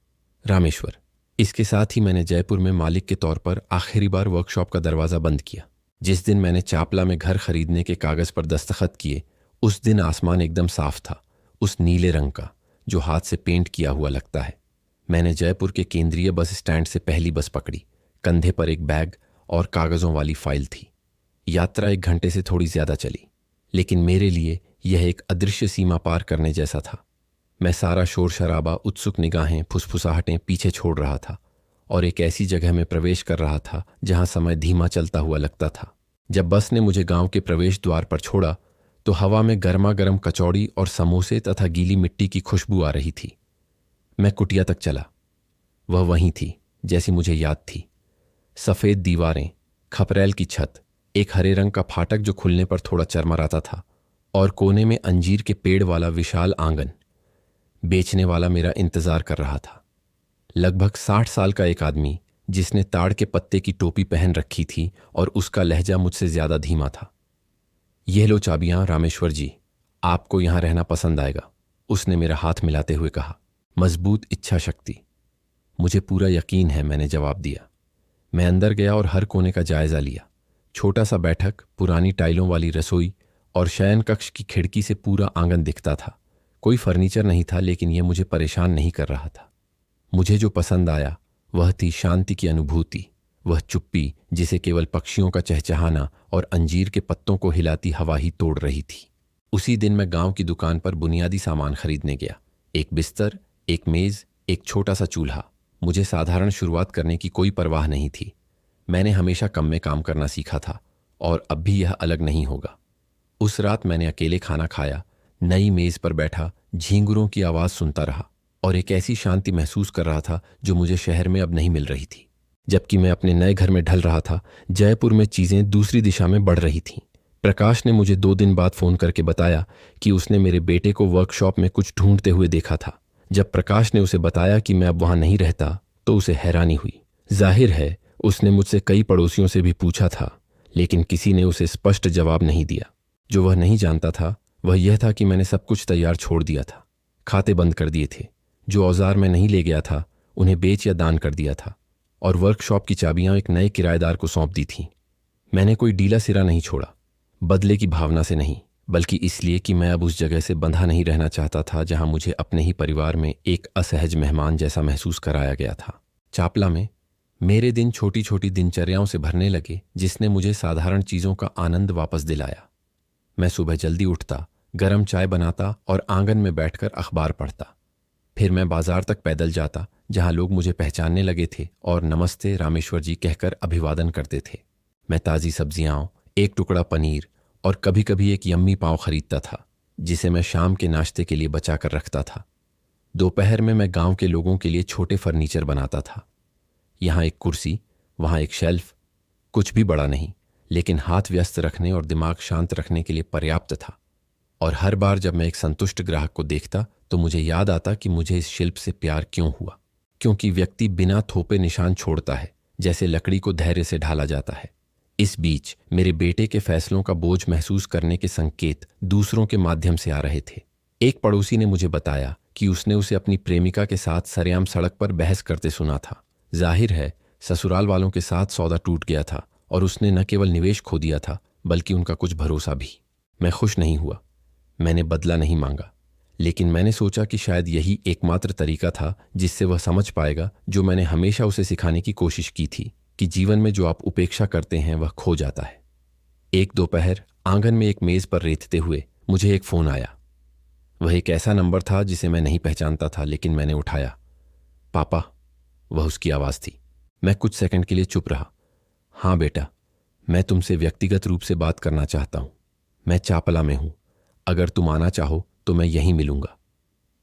रामेश्वर। इसके साथ ही मैंने जयपुर में मालिक के तौर पर आखिरी बार वर्कशॉप का दरवाजा बंद किया। जिस दिन मैंने चापला में घर खरीदने के कागज पर दस्तखत किए, उस दिन आसमान एकदम साफ था, उस नीले रंग का जो हाथ से पेंट किया हुआ लगता है। मैंने जयपुर के केंद्रीय बस स्टैंड से पहली बस पकड़ी। कंधे पर एक बैग और कागजों वाली फाइल थी। यात्रा 1 घंटे से थोड़ी ज्यादा चली, लेकिन मेरे लिए यह एक अदृश्य सीमा पार करने जैसा था। मैं सारा शोर शराबा, उत्सुक निगाहें, फुसफुसाहटें पीछे छोड़ रहा था और एक ऐसी जगह में प्रवेश कर रहा था जहां समय धीमा चलता हुआ लगता था। जब बस ने मुझे गांव के प्रवेश द्वार पर छोड़ा तो हवा में गर्मा गर्म कचौड़ी और समोसे तथा गीली मिट्टी की खुशबू आ रही थी। मैं कुटिया तक चला। वह वहीं थी जैसी मुझे याद थी। सफेद दीवारें, खपरेल की छत, एक हरे रंग का फाटक जो खुलने पर थोड़ा चरमराता था, और कोने में अंजीर के पेड़ वाला विशाल आंगन। बेचने वाला मेरा इंतजार कर रहा था। लगभग 60 साल का एक आदमी, जिसने ताड़ के पत्ते की टोपी पहन रखी थी और उसका लहजा मुझसे ज्यादा धीमा था। यह लो चाबियां रामेश्वर जी, आपको यहां रहना पसंद आएगा, उसने मेरा हाथ मिलाते हुए कहा। मजबूत इच्छा शक्ति। मुझे पूरा यकीन है, मैंने जवाब दिया। मैं अंदर गया और हर कोने का जायजा लिया। छोटा सा बैठक, पुरानी टाइलों वाली रसोई और शयन कक्ष की खिड़की से पूरा आंगन दिखता था। कोई फर्नीचर नहीं था, लेकिन यह मुझे परेशान नहीं कर रहा था। मुझे जो पसंद आया वह थी शांति की अनुभूति, वह चुप्पी जिसे केवल पक्षियों का चहचहाना और अंजीर के पत्तों को हिलाती हवा ही तोड़ रही थी। उसी दिन मैं गांव की दुकान पर बुनियादी सामान खरीदने गया। एक बिस्तर, एक मेज, एक छोटा सा चूल्हा। मुझे साधारण शुरुआत करने की कोई परवाह नहीं थी। मैंने हमेशा कम में काम करना सीखा था और अब भी यह अलग नहीं होगा। उस रात मैंने अकेले खाना खाया, नई मेज पर बैठा, झींगुरों की आवाज सुनता रहा और एक ऐसी शांति महसूस कर रहा था जो मुझे शहर में अब नहीं मिल रही थी। जबकि मैं अपने नए घर में ढल रहा था, जयपुर में चीजें दूसरी दिशा में बढ़ रही थीं। प्रकाश ने मुझे 2 दिन बाद फोन करके बताया कि उसने मेरे बेटे को वर्कशॉप में कुछ ढूंढते हुए देखा था। जब प्रकाश ने उसे बताया कि मैं अब वहां नहीं रहता, तो उसे हैरानी हुई। जाहिर है उसने मुझसे कई पड़ोसियों से भी पूछा था, लेकिन किसी ने उसे स्पष्ट जवाब नहीं दिया। जो वह नहीं जानता था वह यह था कि मैंने सब कुछ तैयार छोड़ दिया था। खाते बंद कर दिए थे। जो औजार मैं नहीं ले गया था उन्हें बेच या दान कर दिया था और वर्कशॉप की चाबियां एक नए किराएदार को सौंप दी थीं। मैंने कोई डीला सिरा नहीं छोड़ा, बदले की भावना से नहीं, बल्कि इसलिए कि मैं अब उस जगह से बंधा नहीं रहना चाहता था जहां मुझे अपने ही परिवार में एक असहज मेहमान जैसा महसूस कराया गया था। चापला में मेरे दिन छोटी छोटी दिनचर्याओं से भरने लगे, जिसने मुझे साधारण चीजों का आनंद वापस दिलाया। मैं सुबह जल्दी उठता, गर्म चाय बनाता और आंगन में बैठकर अखबार पढ़ता। फिर मैं बाजार तक पैदल जाता, जहां लोग मुझे पहचानने लगे थे और नमस्ते रामेश्वर जी कहकर अभिवादन करते थे। मैं ताज़ी सब्जियां, एक टुकड़ा पनीर और कभी कभी एक यम्मी पाव खरीदता था, जिसे मैं शाम के नाश्ते के लिए बचा कर रखता था। दोपहर में मैं गांव के लोगों के लिए छोटे फर्नीचर बनाता था। यहाँ एक कुर्सी, वहाँ एक शेल्फ, कुछ भी बड़ा नहीं, लेकिन हाथ व्यस्त रखने और दिमाग शांत रखने के लिए पर्याप्त था। और हर बार जब मैं एक संतुष्ट ग्राहक को देखता तो मुझे याद आता कि मुझे इस शिल्प से प्यार क्यों हुआ। क्योंकि व्यक्ति बिना थोपे निशान छोड़ता है, जैसे लकड़ी को धैर्य से ढाला जाता है। इस बीच मेरे बेटे के फैसलों का बोझ महसूस करने के संकेत दूसरों के माध्यम से आ रहे थे। एक पड़ोसी ने मुझे बताया कि उसने उसे अपनी प्रेमिका के साथ सरेआम सड़क पर बहस करते सुना था। जाहिर है ससुराल वालों के साथ सौदा टूट गया था और उसने न केवल निवेश खो दिया था, बल्कि उनका कुछ भरोसा भी। मैं खुश नहीं हुआ, मैंने बदला नहीं मांगा, लेकिन मैंने सोचा कि शायद यही एकमात्र तरीका था जिससे वह समझ पाएगा जो मैंने हमेशा उसे सिखाने की कोशिश की थी, कि जीवन में जो आप उपेक्षा करते हैं वह खो जाता है। एक दोपहर आंगन में एक मेज पर रेतते हुए मुझे एक फोन आया। वह एक ऐसा नंबर था जिसे मैं नहीं पहचानता था, लेकिन मैंने उठाया। पापा, वह उसकी आवाज़ थी। मैं कुछ सेकंड के लिए चुप रहा। हाँ बेटा, मैं तुमसे व्यक्तिगत रूप से बात करना चाहता हूं। मैं चापला में हूं। अगर तुम आना चाहो तो मैं यहीं मिलूंगा।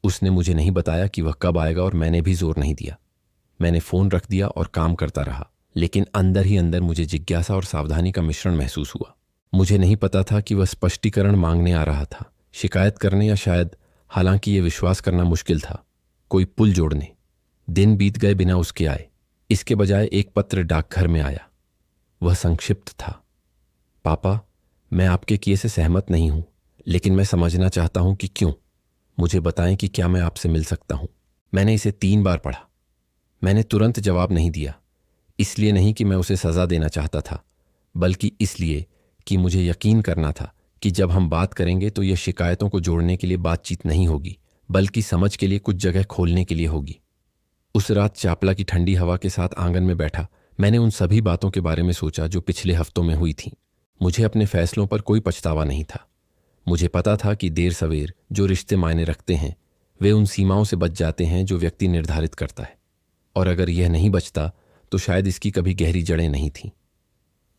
उसने मुझे नहीं बताया कि वह कब आएगा और मैंने भी जोर नहीं दिया। मैंने फोन रख दिया और काम करता रहा, लेकिन अंदर ही अंदर मुझे जिज्ञासा और सावधानी का मिश्रण महसूस हुआ। मुझे नहीं पता था कि वह स्पष्टीकरण मांगने आ रहा था, शिकायत करने, या शायद, हालांकि यह विश्वास करना मुश्किल था, कोई पुल जोड़ने। दिन बीत गए बिना उसके आए। इसके बजाय एक पत्र डाकघर में आया। वह संक्षिप्त था। पापा, मैं आपके किए से सहमत नहीं हूं, लेकिन मैं समझना चाहता हूं कि क्यों। मुझे बताएं कि क्या मैं आपसे मिल सकता हूं। मैंने इसे 3 बार पढ़ा। मैंने तुरंत जवाब नहीं दिया। इसलिए नहीं कि मैं उसे सजा देना चाहता था, बल्कि इसलिए कि मुझे यकीन करना था कि जब हम बात करेंगे तो यह शिकायतों को जोड़ने के लिए बातचीत नहीं होगी, बल्कि समझ के लिए कुछ जगह खोलने के लिए होगी। उस रात चापला की ठंडी हवा के साथ आंगन में बैठा मैंने उन सभी बातों के बारे में सोचा जो पिछले हफ्तों में हुई थीं। मुझे अपने फैसलों पर कोई पछतावा नहीं था। मुझे पता था कि देर सवेर जो रिश्ते मायने रखते हैं वे उन सीमाओं से बच जाते हैं जो व्यक्ति निर्धारित करता है, और अगर यह नहीं बचता तो शायद इसकी कभी गहरी जड़ें नहीं थीं।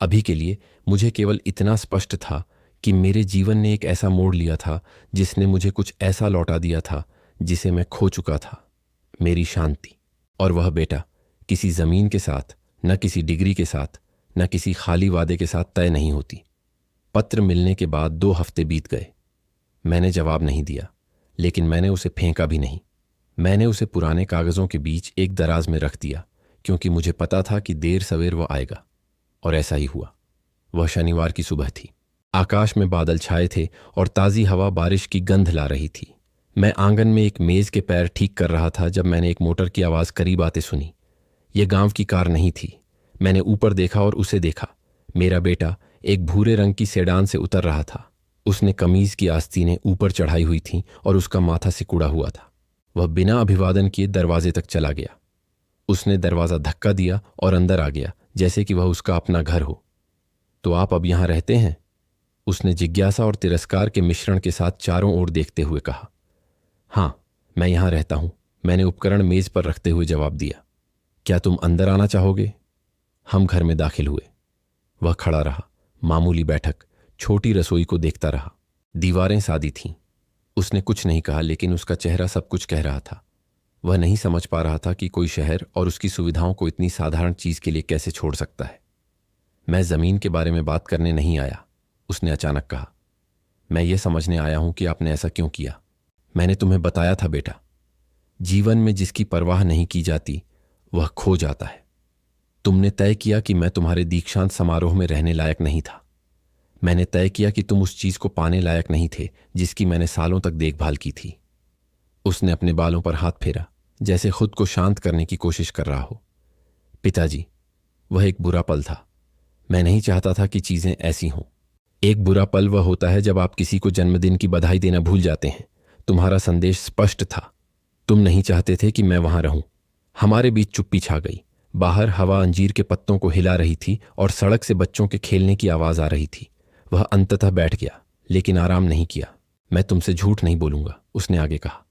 अभी के लिए मुझे केवल इतना स्पष्ट था कि मेरे जीवन ने एक ऐसा मोड़ लिया था जिसने मुझे कुछ ऐसा लौटा दिया था जिसे मैं खो चुका था, मेरी शांति। और वह बेटा किसी जमीन के साथ, न किसी डिग्री के साथ, न किसी खाली वादे के साथ तय नहीं होती। पत्र मिलने के बाद 2 हफ्ते बीत गए। मैंने जवाब नहीं दिया, लेकिन मैंने उसे फेंका भी नहीं। मैंने उसे पुराने कागजों के बीच एक दराज में रख दिया, क्योंकि मुझे पता था कि देर सवेर वह आएगा। और ऐसा ही हुआ। वह शनिवार की सुबह थी। आकाश में बादल छाए थे और ताज़ी हवा बारिश की गंध ला रही थी। मैं आंगन में एक मेज के पैर ठीक कर रहा था जब मैंने एक मोटर की आवाज़ करीब आते सुनी। यह गांव की कार नहीं थी। मैंने ऊपर देखा और उसे देखा। मेरा बेटा एक भूरे रंग की सेडान से उतर रहा था। उसने कमीज की आस्तीनें ऊपर चढ़ाई हुई थीं और उसका माथा सिकुड़ा हुआ था। वह बिना अभिवादन किए दरवाजे तक चला गया। उसने दरवाज़ा धक्का दिया और अंदर आ गया, जैसे कि वह उसका अपना घर हो। तो आप अब यहां रहते हैं? उसने जिज्ञासा और तिरस्कार के मिश्रण के साथ चारों ओर देखते हुए कहा। हाँ, मैं यहां रहता हूं, मैंने उपकरण मेज पर रखते हुए जवाब दिया। क्या तुम अंदर आना चाहोगे? हम घर में दाखिल हुए। वह खड़ा रहा, मामूली बैठक, छोटी रसोई को देखता रहा। दीवारें सादी थीं। उसने कुछ नहीं कहा, लेकिन उसका चेहरा सब कुछ कह रहा था। वह नहीं समझ पा रहा था कि कोई शहर और उसकी सुविधाओं को इतनी साधारण चीज के लिए कैसे छोड़ सकता है। मैं जमीन के बारे में बात करने नहीं आया, उसने अचानक कहा। मैं ये समझने आया हूं कि आपने ऐसा क्यों किया। मैंने तुम्हें बताया था बेटा, जीवन में जिसकी परवाह नहीं की जाती वह खो जाता है। तुमने तय किया कि मैं तुम्हारे दीक्षांत समारोह में रहने लायक नहीं था। मैंने तय किया कि तुम उस चीज को पाने लायक नहीं थे जिसकी मैंने सालों तक देखभाल की थी। उसने अपने बालों पर हाथ फेरा, जैसे खुद को शांत करने की कोशिश कर रहा हो। पिताजी, वह एक बुरा पल था। मैं नहीं चाहता था कि चीजें ऐसी हों। एक बुरा पल वह होता है जब आप किसी को जन्मदिन की बधाई देना भूल जाते हैं। तुम्हारा संदेश स्पष्ट था। तुम नहीं चाहते थे कि मैं वहां रहूं। हमारे बीच चुप्पी छा गई। बाहर हवा अंजीर के पत्तों को हिला रही थी और सड़क से बच्चों के खेलने की आवाज आ रही थी। वह अंततः बैठ गया, लेकिन आराम नहीं किया। मैं तुमसे झूठ नहीं बोलूंगा, उसने आगे कहा।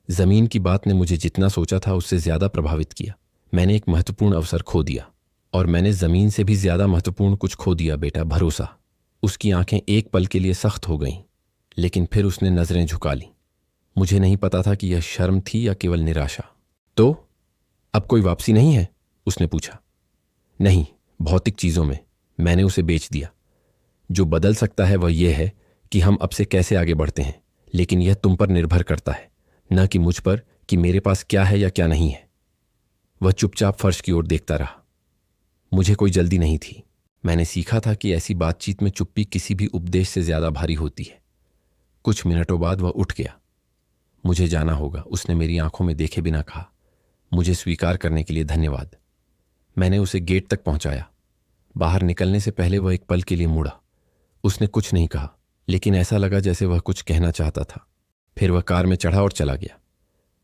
जमीन की बात ने मुझे जितना सोचा था उससे ज्यादा प्रभावित किया। मैंने एक महत्वपूर्ण अवसर खो दिया, और मैंने जमीन से भी ज्यादा महत्वपूर्ण कुछ खो दिया बेटा, भरोसा। उसकी आंखें एक पल के लिए सख्त हो गईं, लेकिन फिर उसने नजरें झुका लीं। मुझे नहीं पता था कि यह शर्म थी या केवल निराशा। तो अब कोई वापसी नहीं है? उसने पूछा। नहीं, भौतिक चीजों में। मैंने उसे बेच दिया। जो बदल सकता है वह यह है कि हम अब से कैसे आगे बढ़ते हैं, लेकिन यह तुम पर निर्भर करता है, न कि मुझ पर कि मेरे पास क्या है या क्या नहीं है। वह चुपचाप फर्श की ओर देखता रहा। मुझे कोई जल्दी नहीं थी। मैंने सीखा था कि ऐसी बातचीत में चुप्पी किसी भी उपदेश से ज्यादा भारी होती है। कुछ मिनटों बाद वह उठ गया। मुझे जाना होगा, उसने मेरी आंखों में देखे बिना कहा। मुझे स्वीकार करने के लिए धन्यवाद। मैंने उसे गेट तक पहुंचाया। बाहर निकलने से पहले वह एक पल के लिए मुड़ा। उसने कुछ नहीं कहा, लेकिन ऐसा लगा जैसे वह कुछ कहना चाहता था। फिर वह कार में चढ़ा और चला गया।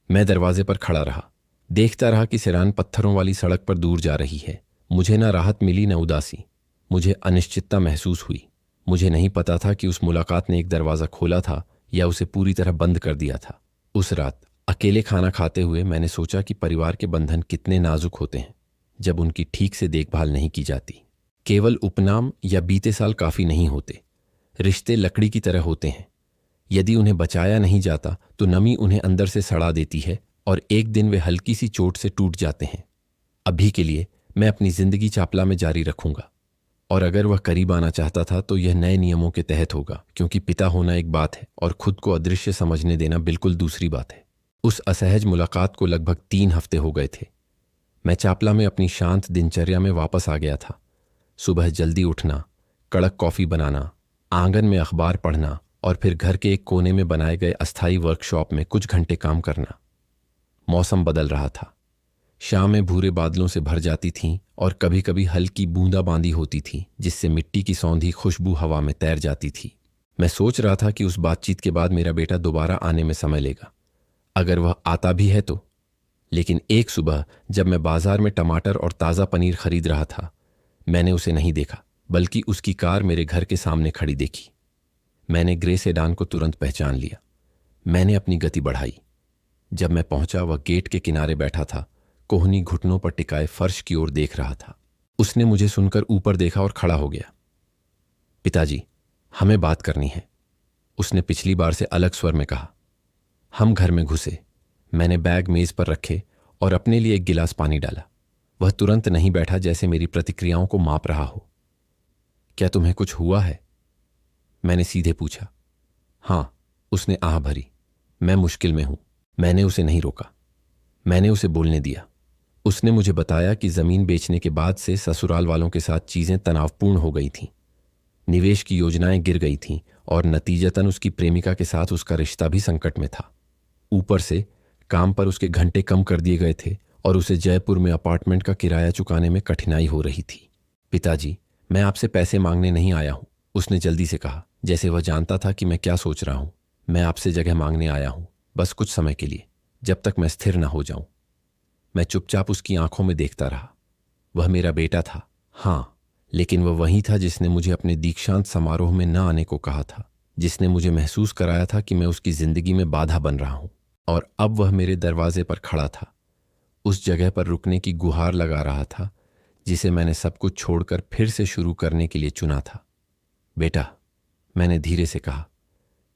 मैं दरवाजे पर खड़ा रहा, देखता रहा कि सिरान पत्थरों वाली सड़क पर दूर जा रही है। मुझे न राहत मिली न उदासी। मुझे अनिश्चितता महसूस हुई। मुझे नहीं पता था कि उस मुलाकात ने एक दरवाज़ा खोला था या उसे पूरी तरह बंद कर दिया था। उस रात अकेले खाना खाते हुए मैंने सोचा कि परिवार के बंधन कितने नाजुक होते हैं जब उनकी ठीक से देखभाल नहीं की जाती। केवल उपनाम या बीते साल काफ़ी नहीं होते। रिश्ते लकड़ी की तरह होते हैं। यदि उन्हें बचाया नहीं जाता तो नमी उन्हें अंदर से सड़ा देती है और एक दिन वे हल्की सी चोट से टूट जाते हैं। अभी के लिए मैं अपनी जिंदगी चापला में जारी रखूंगा, और अगर वह करीब आना चाहता था तो यह नए नियमों के तहत होगा, क्योंकि पिता होना एक बात है और खुद को अदृश्य समझने देना बिल्कुल दूसरी बात है। उस असहज मुलाकात को लगभग 3 हफ्ते हो गए थे। मैं चापला में अपनी शांत दिनचर्या में वापस आ गया था। सुबह जल्दी उठना, कड़क कॉफ़ी बनाना, आंगन में अखबार पढ़ना और फिर घर के एक कोने में बनाए गए अस्थायी वर्कशॉप में कुछ घंटे काम करना। मौसम बदल रहा था। शामें भूरे बादलों से भर जाती थीं और कभी कभी हल्की बूंदाबांदी होती थी जिससे मिट्टी की सौंधी खुशबू हवा में तैर जाती थी। मैं सोच रहा था कि उस बातचीत के बाद मेरा बेटा दोबारा आने में समय लेगा, अगर वह आता भी है तो। लेकिन एक सुबह जब मैं बाजार में टमाटर और ताज़ा पनीर खरीद रहा था, मैंने उसे नहीं देखा, बल्कि उसकी कार मेरे घर के सामने खड़ी देखी। मैंने ग्रे सेडान को तुरंत पहचान लिया। मैंने अपनी गति बढ़ाई। जब मैं पहुंचा, वह गेट के किनारे बैठा था, कोहनी घुटनों पर टिकाए फर्श की ओर देख रहा था। उसने मुझे सुनकर ऊपर देखा और खड़ा हो गया। पिताजी, हमें बात करनी है, उसने पिछली बार से अलग स्वर में कहा। हम घर में घुसे। मैंने बैग मेज पर रखे और अपने लिए एक गिलास पानी डाला। वह तुरंत नहीं बैठा, जैसे मेरी प्रतिक्रियाओं को माप रहा हो। क्या तुम्हें कुछ हुआ है? मैंने सीधे पूछा। हाँ, उसने आह भरी। मैं मुश्किल में हूं। मैंने उसे नहीं रोका। मैंने उसे बोलने दिया। उसने मुझे बताया कि जमीन बेचने के बाद से ससुराल वालों के साथ चीजें तनावपूर्ण हो गई थीं। निवेश की योजनाएं गिर गई थीं और नतीजतन उसकी प्रेमिका के साथ उसका रिश्ता भी संकट में था। ऊपर से काम पर उसके घंटे कम कर दिए गए थे और उसे जयपुर में अपार्टमेंट का किराया चुकाने में कठिनाई हो रही थी। पिताजी, मैं आपसे पैसे मांगने नहीं आया हूं, उसने जल्दी से कहा, जैसे वह जानता था कि मैं क्या सोच रहा हूं। मैं आपसे जगह मांगने आया हूं, बस कुछ समय के लिए, जब तक मैं स्थिर न हो जाऊं। मैं चुपचाप उसकी आंखों में देखता रहा। वह मेरा बेटा था, हाँ, लेकिन वह वही था जिसने मुझे अपने दीक्षांत समारोह में न आने को कहा था, जिसने मुझे महसूस कराया था कि मैं उसकी जिंदगी में बाधा बन रहा हूं। और अब वह मेरे दरवाजे पर खड़ा था, उस जगह पर रुकने की गुहार लगा रहा था जिसे मैंने सब कुछ छोड़कर फिर से शुरू करने के लिए चुना था। बेटा, मैंने धीरे से कहा,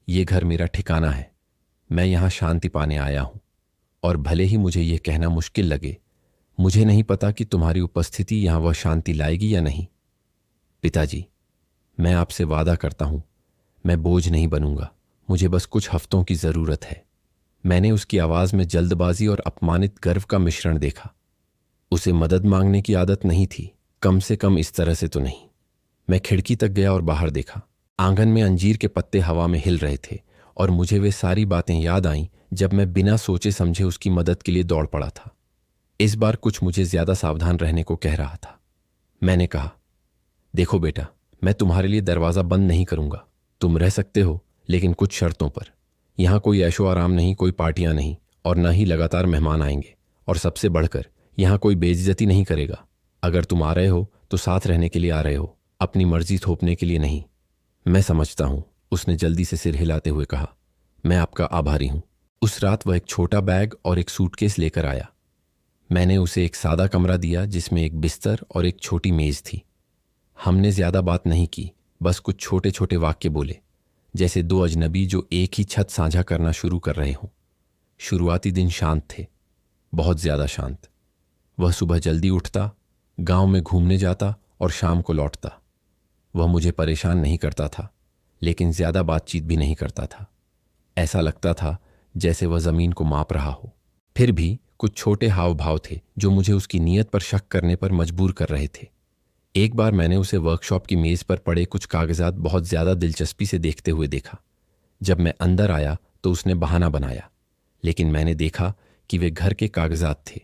यह घर मेरा ठिकाना है। मैं यहां शांति पाने आया हूं, और भले ही मुझे यह कहना मुश्किल लगे, मुझे नहीं पता कि तुम्हारी उपस्थिति यहां वह शांति लाएगी या नहीं। पिताजी, मैं आपसे वादा करता हूं, मैं बोझ नहीं बनूंगा। मुझे बस कुछ हफ्तों की जरूरत है। मैंने उसकी आवाज में जल्दबाजी और अपमानित गर्व का मिश्रण देखा। उसे मदद मांगने की आदत नहीं थी, कम से कम इस तरह से तो नहीं। मैं खिड़की तक गया और बाहर देखा। आंगन में अंजीर के पत्ते हवा में हिल रहे थे और मुझे वे सारी बातें याद आईं जब मैं बिना सोचे समझे उसकी मदद के लिए दौड़ पड़ा था। इस बार कुछ मुझे ज्यादा सावधान रहने को कह रहा था। मैंने कहा, देखो बेटा, मैं तुम्हारे लिए दरवाजा बंद नहीं करूंगा। तुम रह सकते हो, लेकिन कुछ शर्तों पर। यहां कोई ऐशो आराम नहीं, कोई पार्टियां नहीं, और न ही लगातार मेहमान आएंगे। और सबसे बढ़कर यहां कोई बेइज्जती नहीं करेगा। अगर तुम आ रहे हो तो साथ रहने के लिए आ रहे हो, अपनी मर्जी थोपने के लिए नहीं। मैं समझता हूं, उसने जल्दी से सिर हिलाते हुए कहा। मैं आपका आभारी हूं। उस रात वह एक छोटा बैग और एक सूटकेस लेकर आया। मैंने उसे एक सादा कमरा दिया जिसमें एक बिस्तर और एक छोटी मेज थी। हमने ज्यादा बात नहीं की, बस कुछ छोटे छोटे वाक्य बोले, जैसे दो अजनबी जो एक ही छत साझा करना शुरू कर रहे हों। शुरुआती दिन शांत थे, बहुत ज्यादा शांत। वह सुबह जल्दी उठता, गांव में घूमने जाता और शाम को लौटता। वह मुझे परेशान नहीं करता था, लेकिन ज्यादा बातचीत भी नहीं करता था। ऐसा लगता था जैसे वह जमीन को माप रहा हो। फिर भी कुछ छोटे हाव भाव थे जो मुझे उसकी नीयत पर शक करने पर मजबूर कर रहे थे। एक बार मैंने उसे वर्कशॉप की मेज पर पड़े कुछ कागजात बहुत ज्यादा दिलचस्पी से देखते हुए देखा। जब मैं अंदर आया तो उसने बहाना बनाया, लेकिन मैंने देखा कि वे घर के कागजात थे।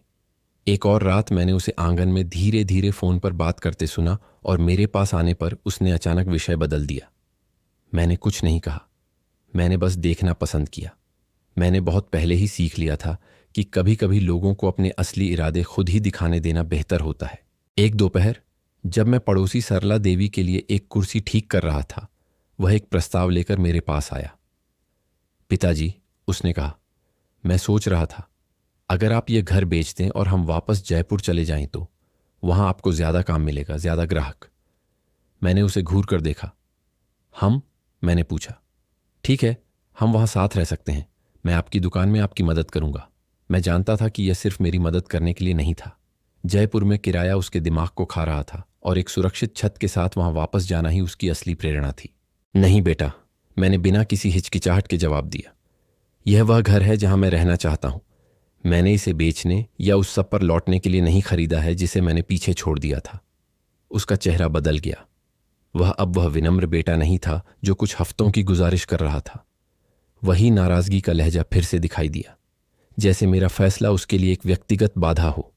एक और रात मैंने उसे आंगन में धीरे धीरे फोन पर बात करते सुना और मेरे पास आने पर उसने अचानक विषय बदल दिया। मैंने कुछ नहीं कहा, मैंने बस देखना पसंद किया। मैंने बहुत पहले ही सीख लिया था कि कभी कभी लोगों को अपने असली इरादे खुद ही दिखाने देना बेहतर होता है। एक दोपहर जब मैं पड़ोसी सरला देवी के लिए एक कुर्सी ठीक कर रहा था, वह एक प्रस्ताव लेकर मेरे पास आया। पिताजी, उसने कहा, मैं सोच रहा था अगर आप ये घर बेच दें और हम वापस जयपुर चले जाएं तो वहां आपको ज्यादा काम मिलेगा, ज्यादा ग्राहक। मैंने उसे घूर कर देखा। हम? मैंने पूछा। ठीक है, हम वहां साथ रह सकते हैं। मैं आपकी दुकान में आपकी मदद करूंगा। मैं जानता था कि यह सिर्फ मेरी मदद करने के लिए नहीं था। जयपुर में किराया उसके दिमाग को खा रहा था और एक सुरक्षित छत के साथ वहां वापस जाना ही उसकी असली प्रेरणा थी। नहीं बेटा, मैंने बिना किसी हिचकिचाहट के जवाब दिया। यह वह घर है जहां मैं रहना चाहता हूं। मैंने इसे बेचने या उस सब पर लौटने के लिए नहीं खरीदा है जिसे मैंने पीछे छोड़ दिया था। उसका चेहरा बदल गया। वह विनम्र बेटा नहीं था जो कुछ हफ्तों की गुजारिश कर रहा था। वही नाराजगी का लहजा फिर से दिखाई दिया, जैसे मेरा फैसला उसके लिए एक व्यक्तिगत बाधा हो।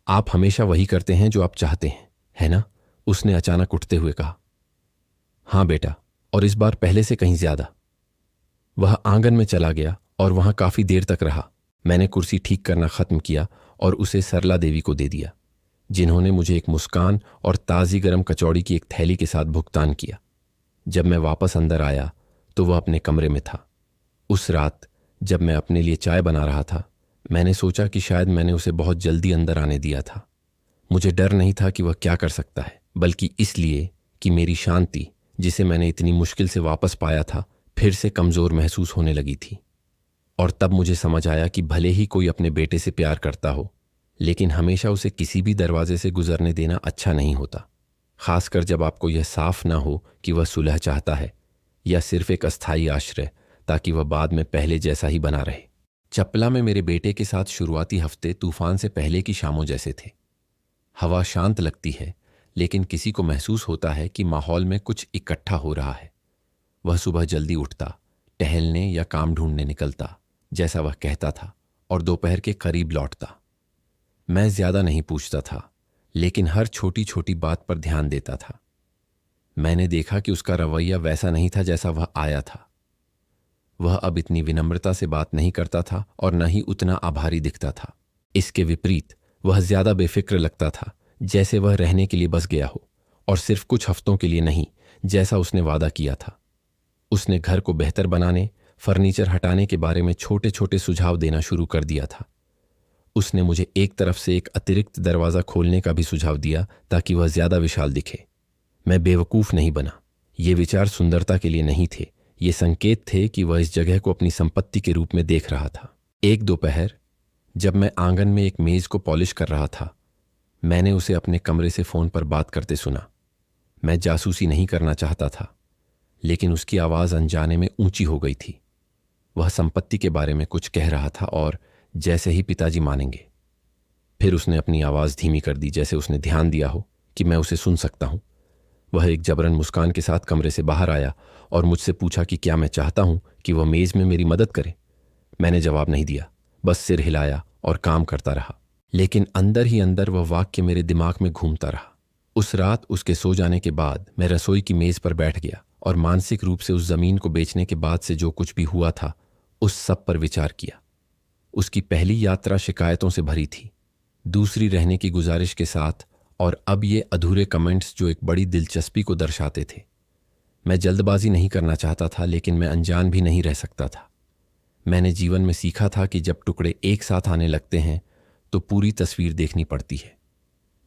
आप हमेशा वही करते हैं जो आप चाहते हैं, है ना? उसने अचानक उठते हुए कहा। हां बेटा, और इस बार पहले से कहीं ज्यादा। वह आंगन में चला गया और वहां काफी देर तक रहा। मैंने कुर्सी ठीक करना खत्म किया और उसे सरला देवी को दे दिया, जिन्होंने मुझे एक मुस्कान और ताज़ी गरम कचौड़ी की एक थैली के साथ भुगतान किया। जब मैं वापस अंदर आया तो वह अपने कमरे में था। उस रात जब मैं अपने लिए चाय बना रहा था, मैंने सोचा कि शायद मैंने उसे बहुत जल्दी अंदर आने दिया था। मुझे डर नहीं था कि वह क्या कर सकता है, बल्कि इसलिए कि मेरी शांति, जिसे मैंने इतनी मुश्किल से वापस पाया था, फिर से कमज़ोर महसूस होने लगी थी। और तब मुझे समझ आया कि भले ही कोई अपने बेटे से प्यार करता हो, लेकिन हमेशा उसे किसी भी दरवाजे से गुजरने देना अच्छा नहीं होता, खासकर जब आपको यह साफ ना हो कि वह सुलह चाहता है या सिर्फ एक अस्थायी आश्रय, ताकि वह बाद में पहले जैसा ही बना रहे। चपला में मेरे बेटे के साथ शुरुआती हफ्ते तूफान से पहले की शामों जैसे थे। हवा शांत लगती है, लेकिन किसी को महसूस होता है कि माहौल में कुछ इकट्ठा हो रहा है। वह सुबह जल्दी उठता, टहलने या काम ढूंढने निकलता जैसा वह कहता था, और दोपहर के करीब लौटता। मैं ज्यादा नहीं पूछता था, लेकिन हर छोटी छोटी बात पर ध्यान देता था। मैंने देखा कि उसका रवैया वैसा नहीं था जैसा वह आया था। वह अब इतनी विनम्रता से बात नहीं करता था और न ही उतना आभारी दिखता था। इसके विपरीत वह ज्यादा बेफिक्र लगता था, जैसे वह रहने के लिए बस गया हो, और सिर्फ कुछ हफ्तों के लिए नहीं, जैसा उसने वादा किया था। उसने घर को बेहतर बनाने, फर्नीचर हटाने के बारे में छोटे छोटे सुझाव देना शुरू कर दिया था। उसने मुझे एक तरफ से एक अतिरिक्त दरवाज़ा खोलने का भी सुझाव दिया ताकि वह ज्यादा विशाल दिखे। मैं बेवकूफ़ नहीं बना। ये विचार सुंदरता के लिए नहीं थे, ये संकेत थे कि वह इस जगह को अपनी संपत्ति के रूप में देख रहा था। एक दोपहर जब मैं आंगन में एक मेज को पॉलिश कर रहा था, मैंने उसे अपने कमरे से फ़ोन पर बात करते सुना। मैं जासूसी नहीं करना चाहता था, लेकिन उसकी आवाज़ अनजाने में ऊंची हो गई थी। वह संपत्ति के बारे में कुछ कह रहा था, और जैसे ही पिताजी मानेंगे। फिर उसने अपनी आवाज़ धीमी कर दी, जैसे उसने ध्यान दिया हो कि मैं उसे सुन सकता हूं। वह एक जबरन मुस्कान के साथ कमरे से बाहर आया और मुझसे पूछा कि क्या मैं चाहता हूं कि वह मेज़ में मेरी मदद करे। मैंने जवाब नहीं दिया, बस सिर हिलाया और काम करता रहा। लेकिन अंदर ही अंदर वह वाक्य मेरे दिमाग में घूमता रहा। उस रात उसके सो जाने के बाद मैं रसोई की मेज़ पर बैठ गया और मानसिक रूप से उस ज़मीन को बेचने के बाद से जो कुछ भी हुआ था, उस सब पर विचार किया। उसकी पहली यात्रा शिकायतों से भरी थी, दूसरी रहने की गुजारिश के साथ, और अब ये अधूरे कमेंट्स जो एक बड़ी दिलचस्पी को दर्शाते थे। मैं जल्दबाजी नहीं करना चाहता था, लेकिन मैं अनजान भी नहीं रह सकता था। मैंने जीवन में सीखा था कि जब टुकड़े एक साथ आने लगते हैं तो पूरी तस्वीर देखनी पड़ती है,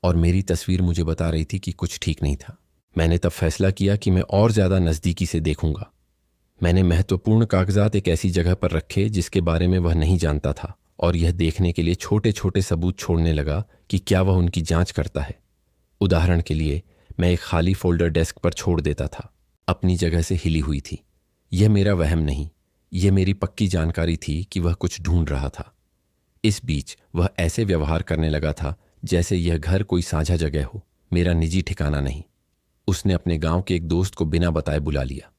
और मेरी तस्वीर मुझे बता रही थी कि कुछ ठीक नहीं था। मैंने तब फैसला किया कि मैं और ज़्यादा नज़दीकी से देखूंगा। मैंने महत्वपूर्ण कागजात एक ऐसी जगह पर रखे जिसके बारे में वह नहीं जानता था, और यह देखने के लिए छोटे छोटे सबूत छोड़ने लगा कि क्या वह उनकी जांच करता है। उदाहरण के लिए, मैं एक खाली फोल्डर डेस्क पर छोड़ देता था, अपनी जगह से हिली हुई थी। यह मेरा वहम नहीं, यह मेरी पक्की जानकारी थी कि वह कुछ ढूंढ रहा था। इस बीच वह ऐसे व्यवहार करने लगा था जैसे यह घर कोई साझा जगह हो, मेरा निजी ठिकाना नहीं। उसने अपने गांव के एक दोस्त को बिना बताए बुला लिया।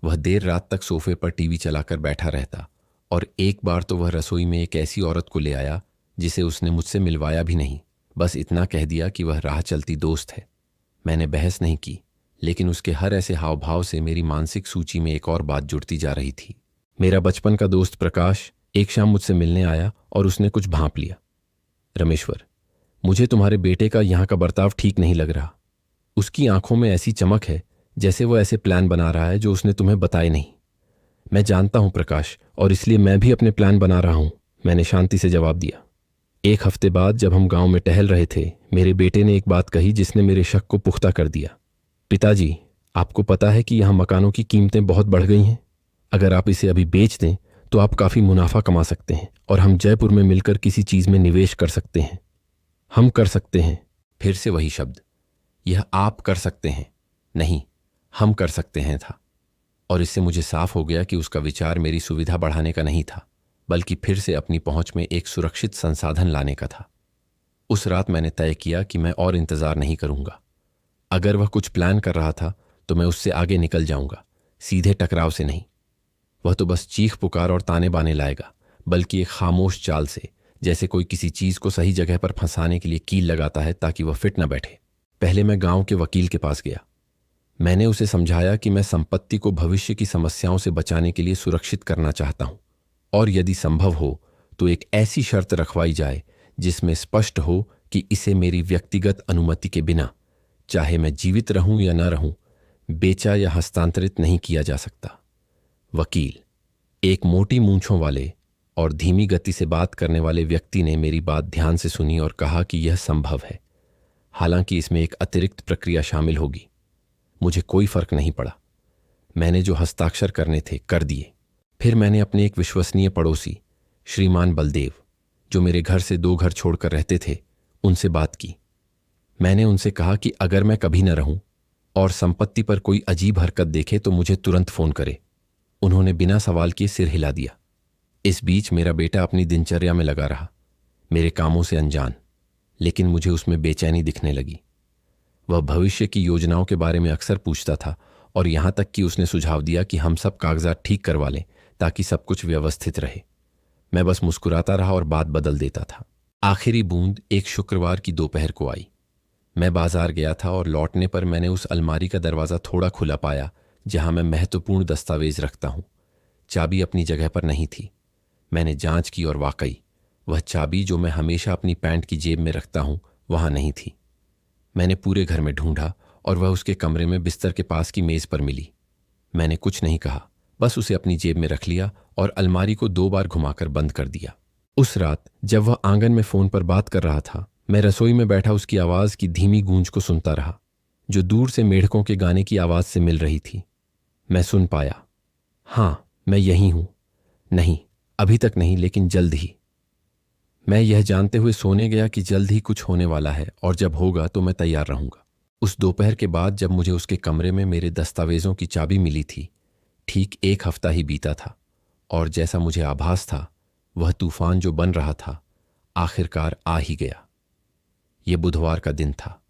वह देर रात तक सोफे पर टीवी चलाकर बैठा रहता, और एक बार तो वह रसोई में एक ऐसी औरत को ले आया जिसे उसने मुझसे मिलवाया भी नहीं। बस इतना कह दिया कि वह राह चलती दोस्त है। मैंने बहस नहीं की, लेकिन उसके हर ऐसे हाव भाव से मेरी मानसिक सूची में एक और बात जुड़ती जा रही थी। मेरा बचपन का दोस्त प्रकाश एक शाम मुझसे मिलने आया और उसने कुछ भांप लिया। रमेश्वर, मुझे तुम्हारे बेटे का यहाँ का बर्ताव ठीक नहीं लग रहा। उसकी आंखों में ऐसी चमक है जैसे वो ऐसे प्लान बना रहा है जो उसने तुम्हें बताए नहीं। मैं जानता हूं प्रकाश, और इसलिए मैं भी अपने प्लान बना रहा हूं, मैंने शांति से जवाब दिया। एक हफ्ते बाद जब हम गांव में टहल रहे थे, मेरे बेटे ने एक बात कही जिसने मेरे शक को पुख्ता कर दिया। पिताजी, आपको पता है कि यहाँ मकानों की कीमतें बहुत बढ़ गई हैं। अगर आप इसे अभी बेच दें तो आप काफ़ी मुनाफा कमा सकते हैं और हम जयपुर में मिलकर किसी चीज़ में निवेश कर सकते हैं। हम कर सकते हैं। फिर से वही शब्द, यह आप कर सकते हैं, नहीं हम कर सकते हैं था। और इससे मुझे साफ हो गया कि उसका विचार मेरी सुविधा बढ़ाने का नहीं था, बल्कि फिर से अपनी पहुंच में एक सुरक्षित संसाधन लाने का था। उस रात मैंने तय किया कि मैं और इंतजार नहीं करूंगा। अगर वह कुछ प्लान कर रहा था तो मैं उससे आगे निकल जाऊंगा, सीधे टकराव से नहीं। वह तो बस चीख पुकार और ताने बाने लाएगा, बल्कि एक खामोश चाल से, जैसे कोई किसी चीज को सही जगह पर फंसाने के लिए कील लगाता है ताकि वह फिट न बैठे। पहले मैं गांव के वकील के पास गया। मैंने उसे समझाया कि मैं संपत्ति को भविष्य की समस्याओं से बचाने के लिए सुरक्षित करना चाहता हूं, और यदि संभव हो तो एक ऐसी शर्त रखवाई जाए जिसमें स्पष्ट हो कि इसे मेरी व्यक्तिगत अनुमति के बिना, चाहे मैं जीवित रहूं या न रहूं, बेचा या हस्तांतरित नहीं किया जा सकता। वकील, एक मोटी मूंछों वाले और धीमी गति से बात करने वाले व्यक्ति ने मेरी बात ध्यान से सुनी और कहा कि यह संभव है, हालांकि इसमें एक अतिरिक्त प्रक्रिया शामिल होगी। मुझे कोई फर्क नहीं पड़ा। मैंने जो हस्ताक्षर करने थे कर दिए। फिर मैंने अपने एक विश्वसनीय पड़ोसी, श्रीमान बलदेव, जो मेरे घर से 2 घर छोड़कर रहते थे, उनसे बात की। मैंने उनसे कहा कि अगर मैं कभी न रहूं और संपत्ति पर कोई अजीब हरकत देखे तो मुझे तुरंत फोन करे। उन्होंने बिना सवाल किए सिर हिला दिया। इस बीच मेरा बेटा अपनी दिनचर्या में लगा रहा, मेरे कामों से अनजान, लेकिन मुझे उसमें बेचैनी दिखने लगी। वह भविष्य की योजनाओं के बारे में अक्सर पूछता था, और यहां तक कि उसने सुझाव दिया कि हम सब कागजात ठीक करवा लें ताकि सब कुछ व्यवस्थित रहे। मैं बस मुस्कुराता रहा और बात बदल देता था। आखिरी बूंद एक शुक्रवार की दोपहर को आई। मैं बाजार गया था और लौटने पर मैंने उस अलमारी का दरवाज़ा थोड़ा खुला पाया जहां मैं महत्वपूर्ण दस्तावेज रखता हूं। चाबी अपनी जगह पर नहीं थी। मैंने जांच की और वाकई वह चाबी जो मैं हमेशा अपनी पैंट की जेब में रखता हूं वहां नहीं थी। मैंने पूरे घर में ढूंढा और वह उसके कमरे में बिस्तर के पास की मेज पर मिली। मैंने कुछ नहीं कहा, बस उसे अपनी जेब में रख लिया और अलमारी को 2 बार घुमाकर बंद कर दिया। उस रात जब वह आंगन में फोन पर बात कर रहा था, मैं रसोई में बैठा उसकी आवाज की धीमी गूंज को सुनता रहा, जो दूर से मेढकों के गाने की आवाज से मिल रही थी। मैं सुन पाया, हाँ मैं यहीं हूं। नहीं, अभी तक नहीं, लेकिन जल्द ही। मैं यह जानते हुए सोने गया कि जल्द ही कुछ होने वाला है, और जब होगा तो मैं तैयार रहूंगा। उस दोपहर के बाद जब मुझे उसके कमरे में मेरे दस्तावेजों की चाबी मिली थी, ठीक 1 हफ्ता ही बीता था, और जैसा मुझे आभास था, वह तूफान जो बन रहा था आखिरकार आ ही गया। यह बुधवार का दिन था।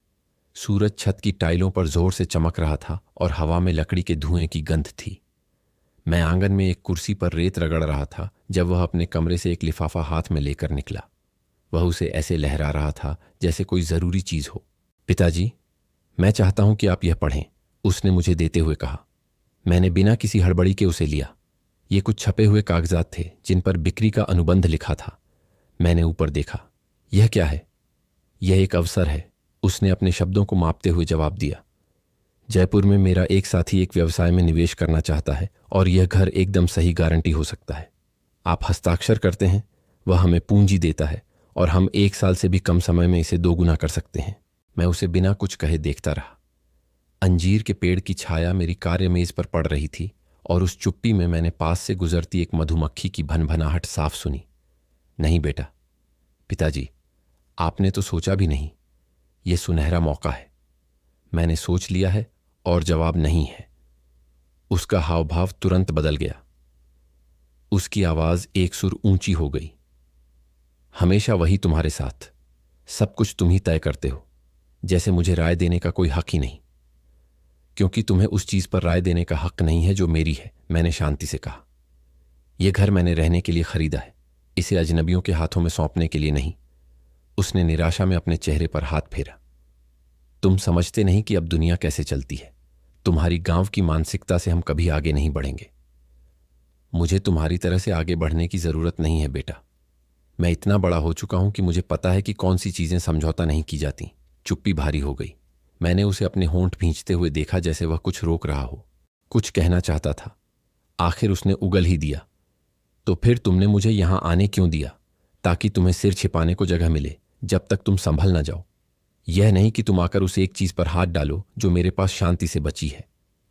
सूरज छत की टाइलों पर जोर से चमक रहा था और हवा में लकड़ी के धुएं की गंध थी। मैं आंगन में एक कुर्सी पर रेत रगड़ रहा था जब वह अपने कमरे से एक लिफाफा हाथ में लेकर निकला। वह उसे ऐसे लहरा रहा था जैसे कोई जरूरी चीज हो। पिताजी, मैं चाहता हूं कि आप यह पढ़ें, उसने मुझे देते हुए कहा। मैंने बिना किसी हड़बड़ी के उसे लिया। ये कुछ छपे हुए कागजात थे जिन पर बिक्री का अनुबंध लिखा था। मैंने ऊपर देखा। यह क्या है? यह एक अवसर है, उसने अपने शब्दों को मापते हुए जवाब दिया। जयपुर में मेरा एक साथी एक व्यवसाय में निवेश करना चाहता है और यह घर एकदम सही गारंटी हो सकता है। आप हस्ताक्षर करते हैं, वह हमें पूंजी देता है और हम 1 साल से भी कम समय में इसे 2 गुना कर सकते हैं। मैं उसे बिना कुछ कहे देखता रहा। अंजीर के पेड़ की छाया मेरी कार्यमेज पर पड़ रही थी और उस चुप्पी में मैंने पास से गुजरती एक मधुमक्खी की भनभनाहट साफ सुनी। नहीं बेटा, पिताजी, आपने तो सोचा भी नहीं। यह सुनहरा मौका है। मैंने सोच लिया है और जवाब नहीं है। उसका हाव भाव तुरंत बदल गया। उसकी आवाज एक सुर ऊंची हो गई। हमेशा वही तुम्हारे साथ, सब कुछ तुम ही तय करते हो, जैसे मुझे राय देने का कोई हक ही नहीं। क्योंकि तुम्हें उस चीज पर राय देने का हक नहीं है जो मेरी है, मैंने शांति से कहा। यह घर मैंने रहने के लिए खरीदा है, इसे अजनबियों के हाथों में सौंपने के लिए नहीं। उसने निराशा में अपने चेहरे पर हाथ फेरा। तुम समझते नहीं कि अब दुनिया कैसे चलती है। तुम्हारी गांव की मानसिकता से हम कभी आगे नहीं बढ़ेंगे। मुझे तुम्हारी तरह से आगे बढ़ने की जरूरत नहीं है बेटा। मैं इतना बड़ा हो चुका हूं कि मुझे पता है कि कौन सी चीजें समझौता नहीं की जाती। चुप्पी भारी हो गई। मैंने उसे अपने होंठ भींचते हुए देखा, जैसे वह कुछ रोक रहा हो, कुछ कहना चाहता था। आखिर उसने उगल ही दिया। तो फिर तुमने मुझे यहां आने क्यों दिया? ताकि तुम्हें सिर छिपाने को जगह मिले जब तक तुम संभल ना जाओ। यह नहीं कि तुम आकर उस एक चीज पर हाथ डालो जो मेरे पास शांति से बची है।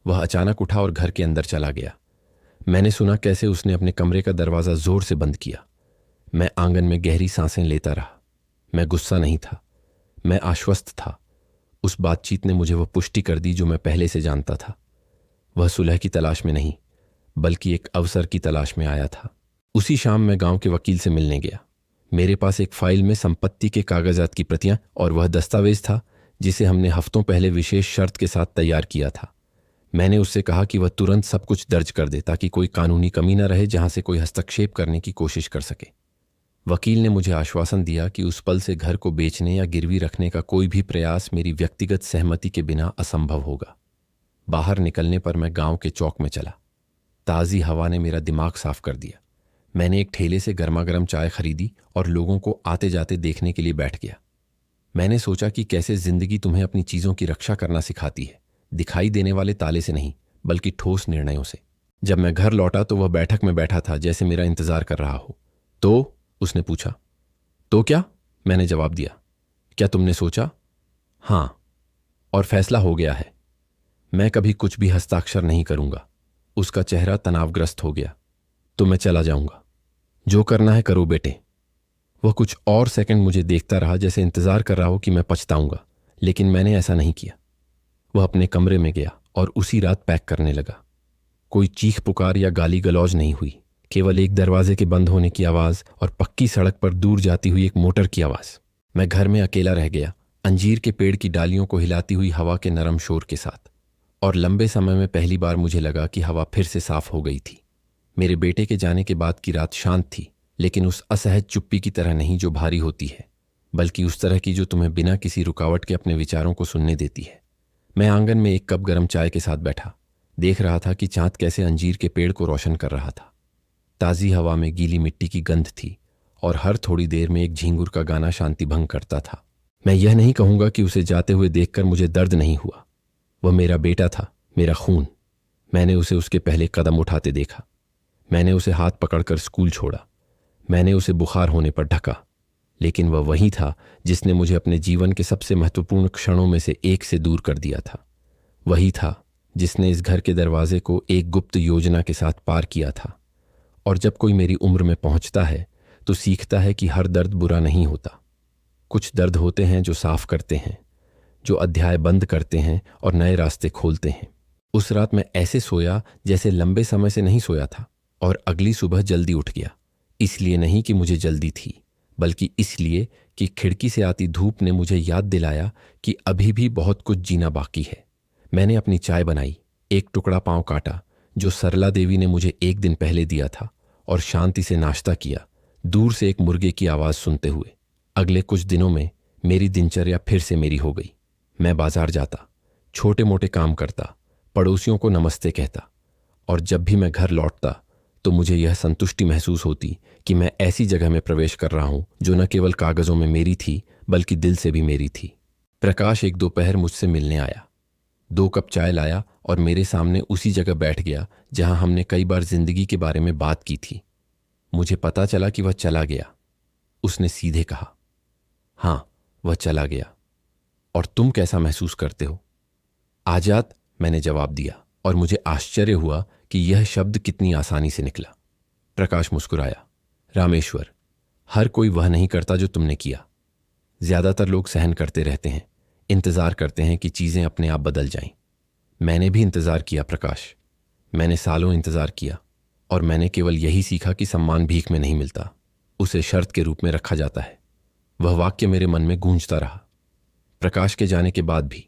वह अचानक उठा और घर के अंदर चला गया। मैंने सुना कैसे उसने अपने कमरे का दरवाजा जोर से बंद किया। मैं आंगन में गहरी सांसें लेता रहा। मैं गुस्सा नहीं था, मैं आश्वस्त था। उस बातचीत ने मुझे वह पुष्टि कर दी जो मैं पहले से जानता था। वह सुलह की तलाश में नहीं, बल्कि एक अवसर की तलाश में आया था। उसी शाम मैं गांव के वकील से मिलने गया। मेरे पास एक फाइल में संपत्ति के कागजात की प्रतियां और वह दस्तावेज था जिसे हमने हफ्तों पहले विशेष शर्त के साथ तैयार किया था। मैंने उससे कहा कि वह तुरंत सब कुछ दर्ज कर दे ताकि कोई कानूनी कमी न रहे जहां से कोई हस्तक्षेप करने की कोशिश कर सके। वकील ने मुझे आश्वासन दिया कि उस पल से घर को बेचने या गिरवी रखने का कोई भी प्रयास मेरी व्यक्तिगत सहमति के बिना असंभव होगा। बाहर निकलने पर मैं गांव के चौक में चला। ताज़ी हवा ने मेरा दिमाग साफ कर दिया। मैंने एक ठेले से गर्मागर्म चाय खरीदी और लोगों को आते जाते देखने के लिए बैठ गया। मैंने सोचा कि कैसे जिंदगी तुम्हें अपनी चीज़ों की रक्षा करना सिखाती है, दिखाई देने वाले ताले से नहीं, बल्कि ठोस निर्णयों से। जब मैं घर लौटा तो वह बैठक में बैठा था, जैसे मेरा इंतजार कर रहा हो। तो उसने पूछा। तो क्या? मैंने जवाब दिया। क्या तुमने सोचा? हां, और फैसला हो गया है। मैं कभी कुछ भी हस्ताक्षर नहीं करूंगा। उसका चेहरा तनावग्रस्त हो गया। तो मैं चला जाऊंगा। जो करना है करो बेटे। वह कुछ और सेकंड मुझे देखता रहा, जैसे इंतजार कर रहा हो कि मैं पछताऊंगा, लेकिन मैंने ऐसा नहीं किया। वह अपने कमरे में गया और उसी रात पैक करने लगा। कोई चीख पुकार या गाली गलौज नहीं हुई, केवल एक दरवाजे के बंद होने की आवाज और पक्की सड़क पर दूर जाती हुई एक मोटर की आवाज। मैं घर में अकेला रह गया, अंजीर के पेड़ की डालियों को हिलाती हुई हवा के नरम शोर के साथ। और लंबे समय में पहली बार मुझे लगा कि हवा फिर से साफ हो गई थी। मेरे बेटे के जाने के बाद की रात शांत थी, लेकिन उस असहज चुप्पी की तरह नहीं जो भारी होती है, बल्कि उस तरह की जो तुम्हें बिना किसी रुकावट के अपने विचारों को सुनने देती है। मैं आंगन में एक कप गर्म चाय के साथ बैठा, देख रहा था कि चांद कैसे अंजीर के पेड़ को रोशन कर रहा था। ताज़ी हवा में गीली मिट्टी की गंध थी और हर थोड़ी देर में एक झींगुर का गाना शांति भंग करता था। मैं यह नहीं कहूंगा कि उसे जाते हुए देखकर मुझे दर्द नहीं हुआ। वह मेरा बेटा था, मेरा खून। मैंने उसे उसके पहले कदम उठाते देखा। मैंने उसे हाथ पकड़कर स्कूल छोड़ा। मैंने उसे बुखार होने पर ढका। लेकिन वह वही था जिसने मुझे अपने जीवन के सबसे महत्वपूर्ण क्षणों में से एक से दूर कर दिया था। वही था जिसने इस घर के दरवाजे को एक गुप्त योजना के साथ पार किया था। और जब कोई मेरी उम्र में पहुंचता है तो सीखता है कि हर दर्द बुरा नहीं होता। कुछ दर्द होते हैं जो साफ करते हैं, जो अध्याय बंद करते हैं और नए रास्ते खोलते हैं। उस रात मैं ऐसे सोया जैसे लंबे समय से नहीं सोया था, और अगली सुबह जल्दी उठ गया। इसलिए नहीं कि मुझे जल्दी थी, बल्कि इसलिए कि खिड़की से आती धूप ने मुझे याद दिलाया कि अभी भी बहुत कुछ जीना बाकी है। मैंने अपनी चाय बनाई, एक टुकड़ा पांव काटा जो सरला देवी ने मुझे एक दिन पहले दिया था, और शांति से नाश्ता किया, दूर से एक मुर्गे की आवाज सुनते हुए। अगले कुछ दिनों में मेरी दिनचर्या फिर से मेरी हो गई। मैं बाजार जाता, छोटे मोटे काम करता, पड़ोसियों को नमस्ते कहता, और जब भी मैं घर लौटता तो मुझे यह संतुष्टि महसूस होती कि मैं ऐसी जगह में प्रवेश कर रहा हूं जो न केवल कागजों में मेरी थी, बल्कि दिल से भी मेरी थी। प्रकाश एक दोपहर मुझसे मिलने आया, 2 कप चाय लाया और मेरे सामने उसी जगह बैठ गया जहां हमने कई बार जिंदगी के बारे में बात की थी। मुझे पता चला कि वह चला गया। उसने सीधे कहा, हां, वह चला गया। और तुम कैसा महसूस करते हो? आजाद, मैंने जवाब दिया, और मुझे आश्चर्य हुआ कि यह शब्द कितनी आसानी से निकला। प्रकाश मुस्कुराया। रामेश्वर, हर कोई वह नहीं करता जो तुमने किया। ज्यादातर लोग सहन करते रहते हैं, इंतजार करते हैं कि चीजें अपने आप बदल जाएं। मैंने भी इंतजार किया प्रकाश, मैंने सालों इंतजार किया, और मैंने केवल यही सीखा कि सम्मान भीख में नहीं मिलता, उसे शर्त के रूप में रखा जाता है। वह वाक्य मेरे मन में गूंजता रहा। प्रकाश के जाने के बाद भी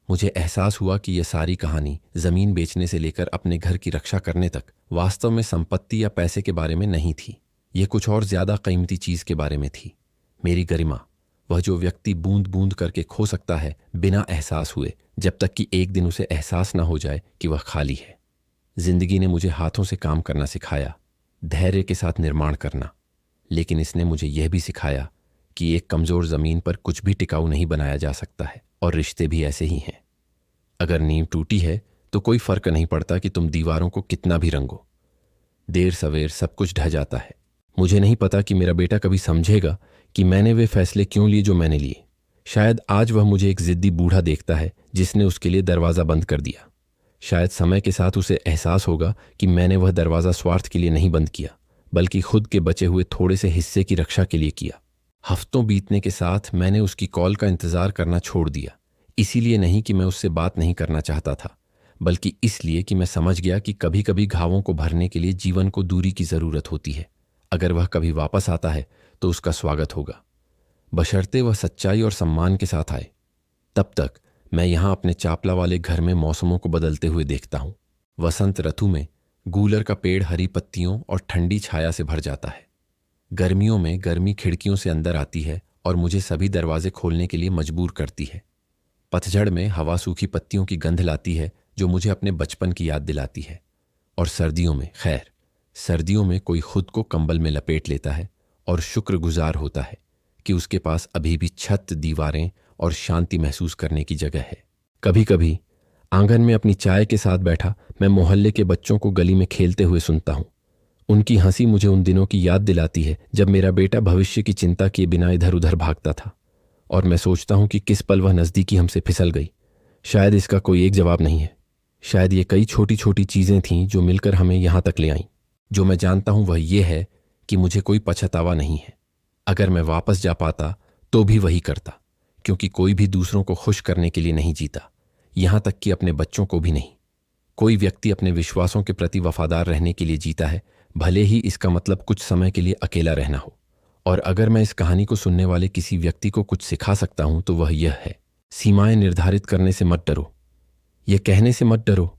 मुझे एहसास हुआ कि यह सारी कहानी जमीन बेचने से लेकर अपने घर की रक्षा करने तक वास्तव में संपत्ति या पैसे के बारे में नहीं थी। यह कुछ और ज्यादा कीमती चीज के बारे में थी, मेरी गरिमा। वह जो व्यक्ति बूंद बूंद करके खो सकता है बिना एहसास हुए, जब तक कि एक दिन उसे एहसास न हो जाए कि वह खाली है। जिंदगी ने मुझे हाथों से काम करना सिखाया, धैर्य के साथ निर्माण करना, लेकिन इसने मुझे यह भी सिखाया कि एक कमजोर जमीन पर कुछ भी टिकाऊ नहीं बनाया जा सकता है। और रिश्ते भी ऐसे ही हैं। अगर नींव टूटी है तो कोई फर्क नहीं पड़ता कि तुम दीवारों को कितना भी रंगो, देर सवेर सब कुछ ढह जाता है। मुझे नहीं पता कि मेरा बेटा कभी समझेगा कि मैंने वे फैसले क्यों लिए जो मैंने लिए। शायद आज वह मुझे एक जिद्दी बूढ़ा देखता है जिसने उसके लिए दरवाज़ा बंद कर दिया। शायद समय के साथ उसे एहसास होगा कि मैंने वह दरवाज़ा स्वार्थ के लिए नहीं बंद किया, बल्कि खुद के बचे हुए थोड़े से हिस्से की रक्षा के लिए किया। हफ्तों बीतने के साथ मैंने उसकी कॉल का इंतज़ार करना छोड़ दिया, इसीलिए नहीं कि मैं उससे बात नहीं करना चाहता था, बल्कि इसलिए कि मैं समझ गया कि कभी कभी घावों को भरने के लिए जीवन को दूरी की ज़रूरत होती है। अगर वह कभी वापस आता है तो उसका स्वागत होगा, बशर्ते वह सच्चाई और सम्मान के साथ आए। तब तक मैं यहाँ अपने चापला वाले घर में मौसमों को बदलते हुए देखता हूँ। वसंत ऋतु में गूलर का पेड़ हरी पत्तियों और ठंडी छाया से भर जाता है। गर्मियों में गर्मी खिड़कियों से अंदर आती है और मुझे सभी दरवाजे खोलने के लिए मजबूर करती है। पतझड़ में हवा सूखी पत्तियों की गंध लाती है जो मुझे अपने बचपन की याद दिलाती है। और सर्दियों में, खैर, सर्दियों में कोई खुद को कंबल में लपेट लेता है और शुक्रगुजार होता है कि उसके पास अभी भी छत, दीवारें और शांति महसूस करने की जगह है। कभी कभी आंगन में अपनी चाय के साथ बैठा मैं मोहल्ले के बच्चों को गली में खेलते हुए सुनता हूँ। उनकी हंसी मुझे उन दिनों की याद दिलाती है जब मेरा बेटा भविष्य की चिंता किए बिना इधर उधर भागता था, और मैं सोचता हूँ कि किस पल वह नज़दीकी हमसे फिसल गई। शायद इसका कोई एक जवाब नहीं है। शायद ये कई छोटी छोटी चीज़ें थीं जो मिलकर हमें यहाँ तक ले आईं। जो मैं जानता हूँ वह ये है कि मुझे कोई पछतावा नहीं है। अगर मैं वापस जा पाता तो भी वही करता, क्योंकि कोई भी दूसरों को खुश करने के लिए नहीं जीता, यहाँ तक कि अपने बच्चों को भी नहीं। कोई व्यक्ति अपने विश्वासों के प्रति वफादार रहने के लिए जीता है, भले ही इसका मतलब कुछ समय के लिए अकेला रहना हो। और अगर मैं इस कहानी को सुनने वाले किसी व्यक्ति को कुछ सिखा सकता हूं तो वह यह है, सीमाएं निर्धारित करने से मत डरो, यह कहने से मत डरो,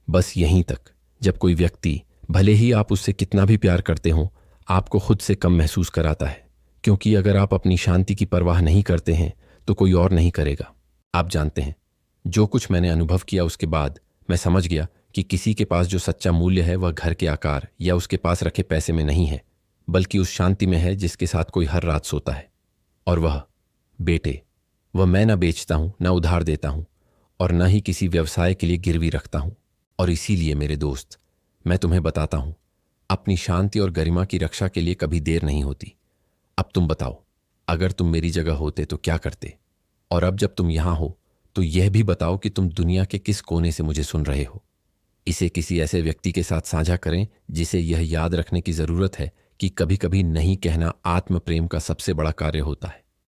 बस यहीं तक जब कोई व्यक्ति, भले ही आप उससे कितना भी प्यार करते हो, आपको खुद से कम महसूस कराता है। क्योंकि अगर आप अपनी शांति की परवाह नहीं करते हैं तो कोई और नहीं करेगा। आप जानते हैं, जो कुछ मैंने अनुभव किया उसके बाद मैं समझ गया कि किसी के पास जो सच्चा मूल्य है वह घर के आकार या उसके पास रखे पैसे में नहीं है, बल्कि उस शांति में है जिसके साथ कोई हर रात सोता है। और वह बेटे, वह मैं न बेचता हूं, न उधार देता हूं, और न ही किसी व्यवसाय के लिए गिरवी रखता हूं। और इसीलिए मेरे दोस्त, मैं तुम्हें बताता हूं, अपनी शांति और गरिमा की रक्षा के लिए कभी देर नहीं होती। अब तुम बताओ, अगर तुम मेरी जगह होते तो क्या करते? और अब जब तुम यहां हो तो यह भी बताओ कि तुम दुनिया के किस कोने से मुझे सुन रहे हो। इसे किसी ऐसे व्यक्ति के साथ साझा करें जिसे यह याद रखने की जरूरत है कि कभी कभी नहीं कहना आत्म प्रेम का सबसे बड़ा कार्य होता है।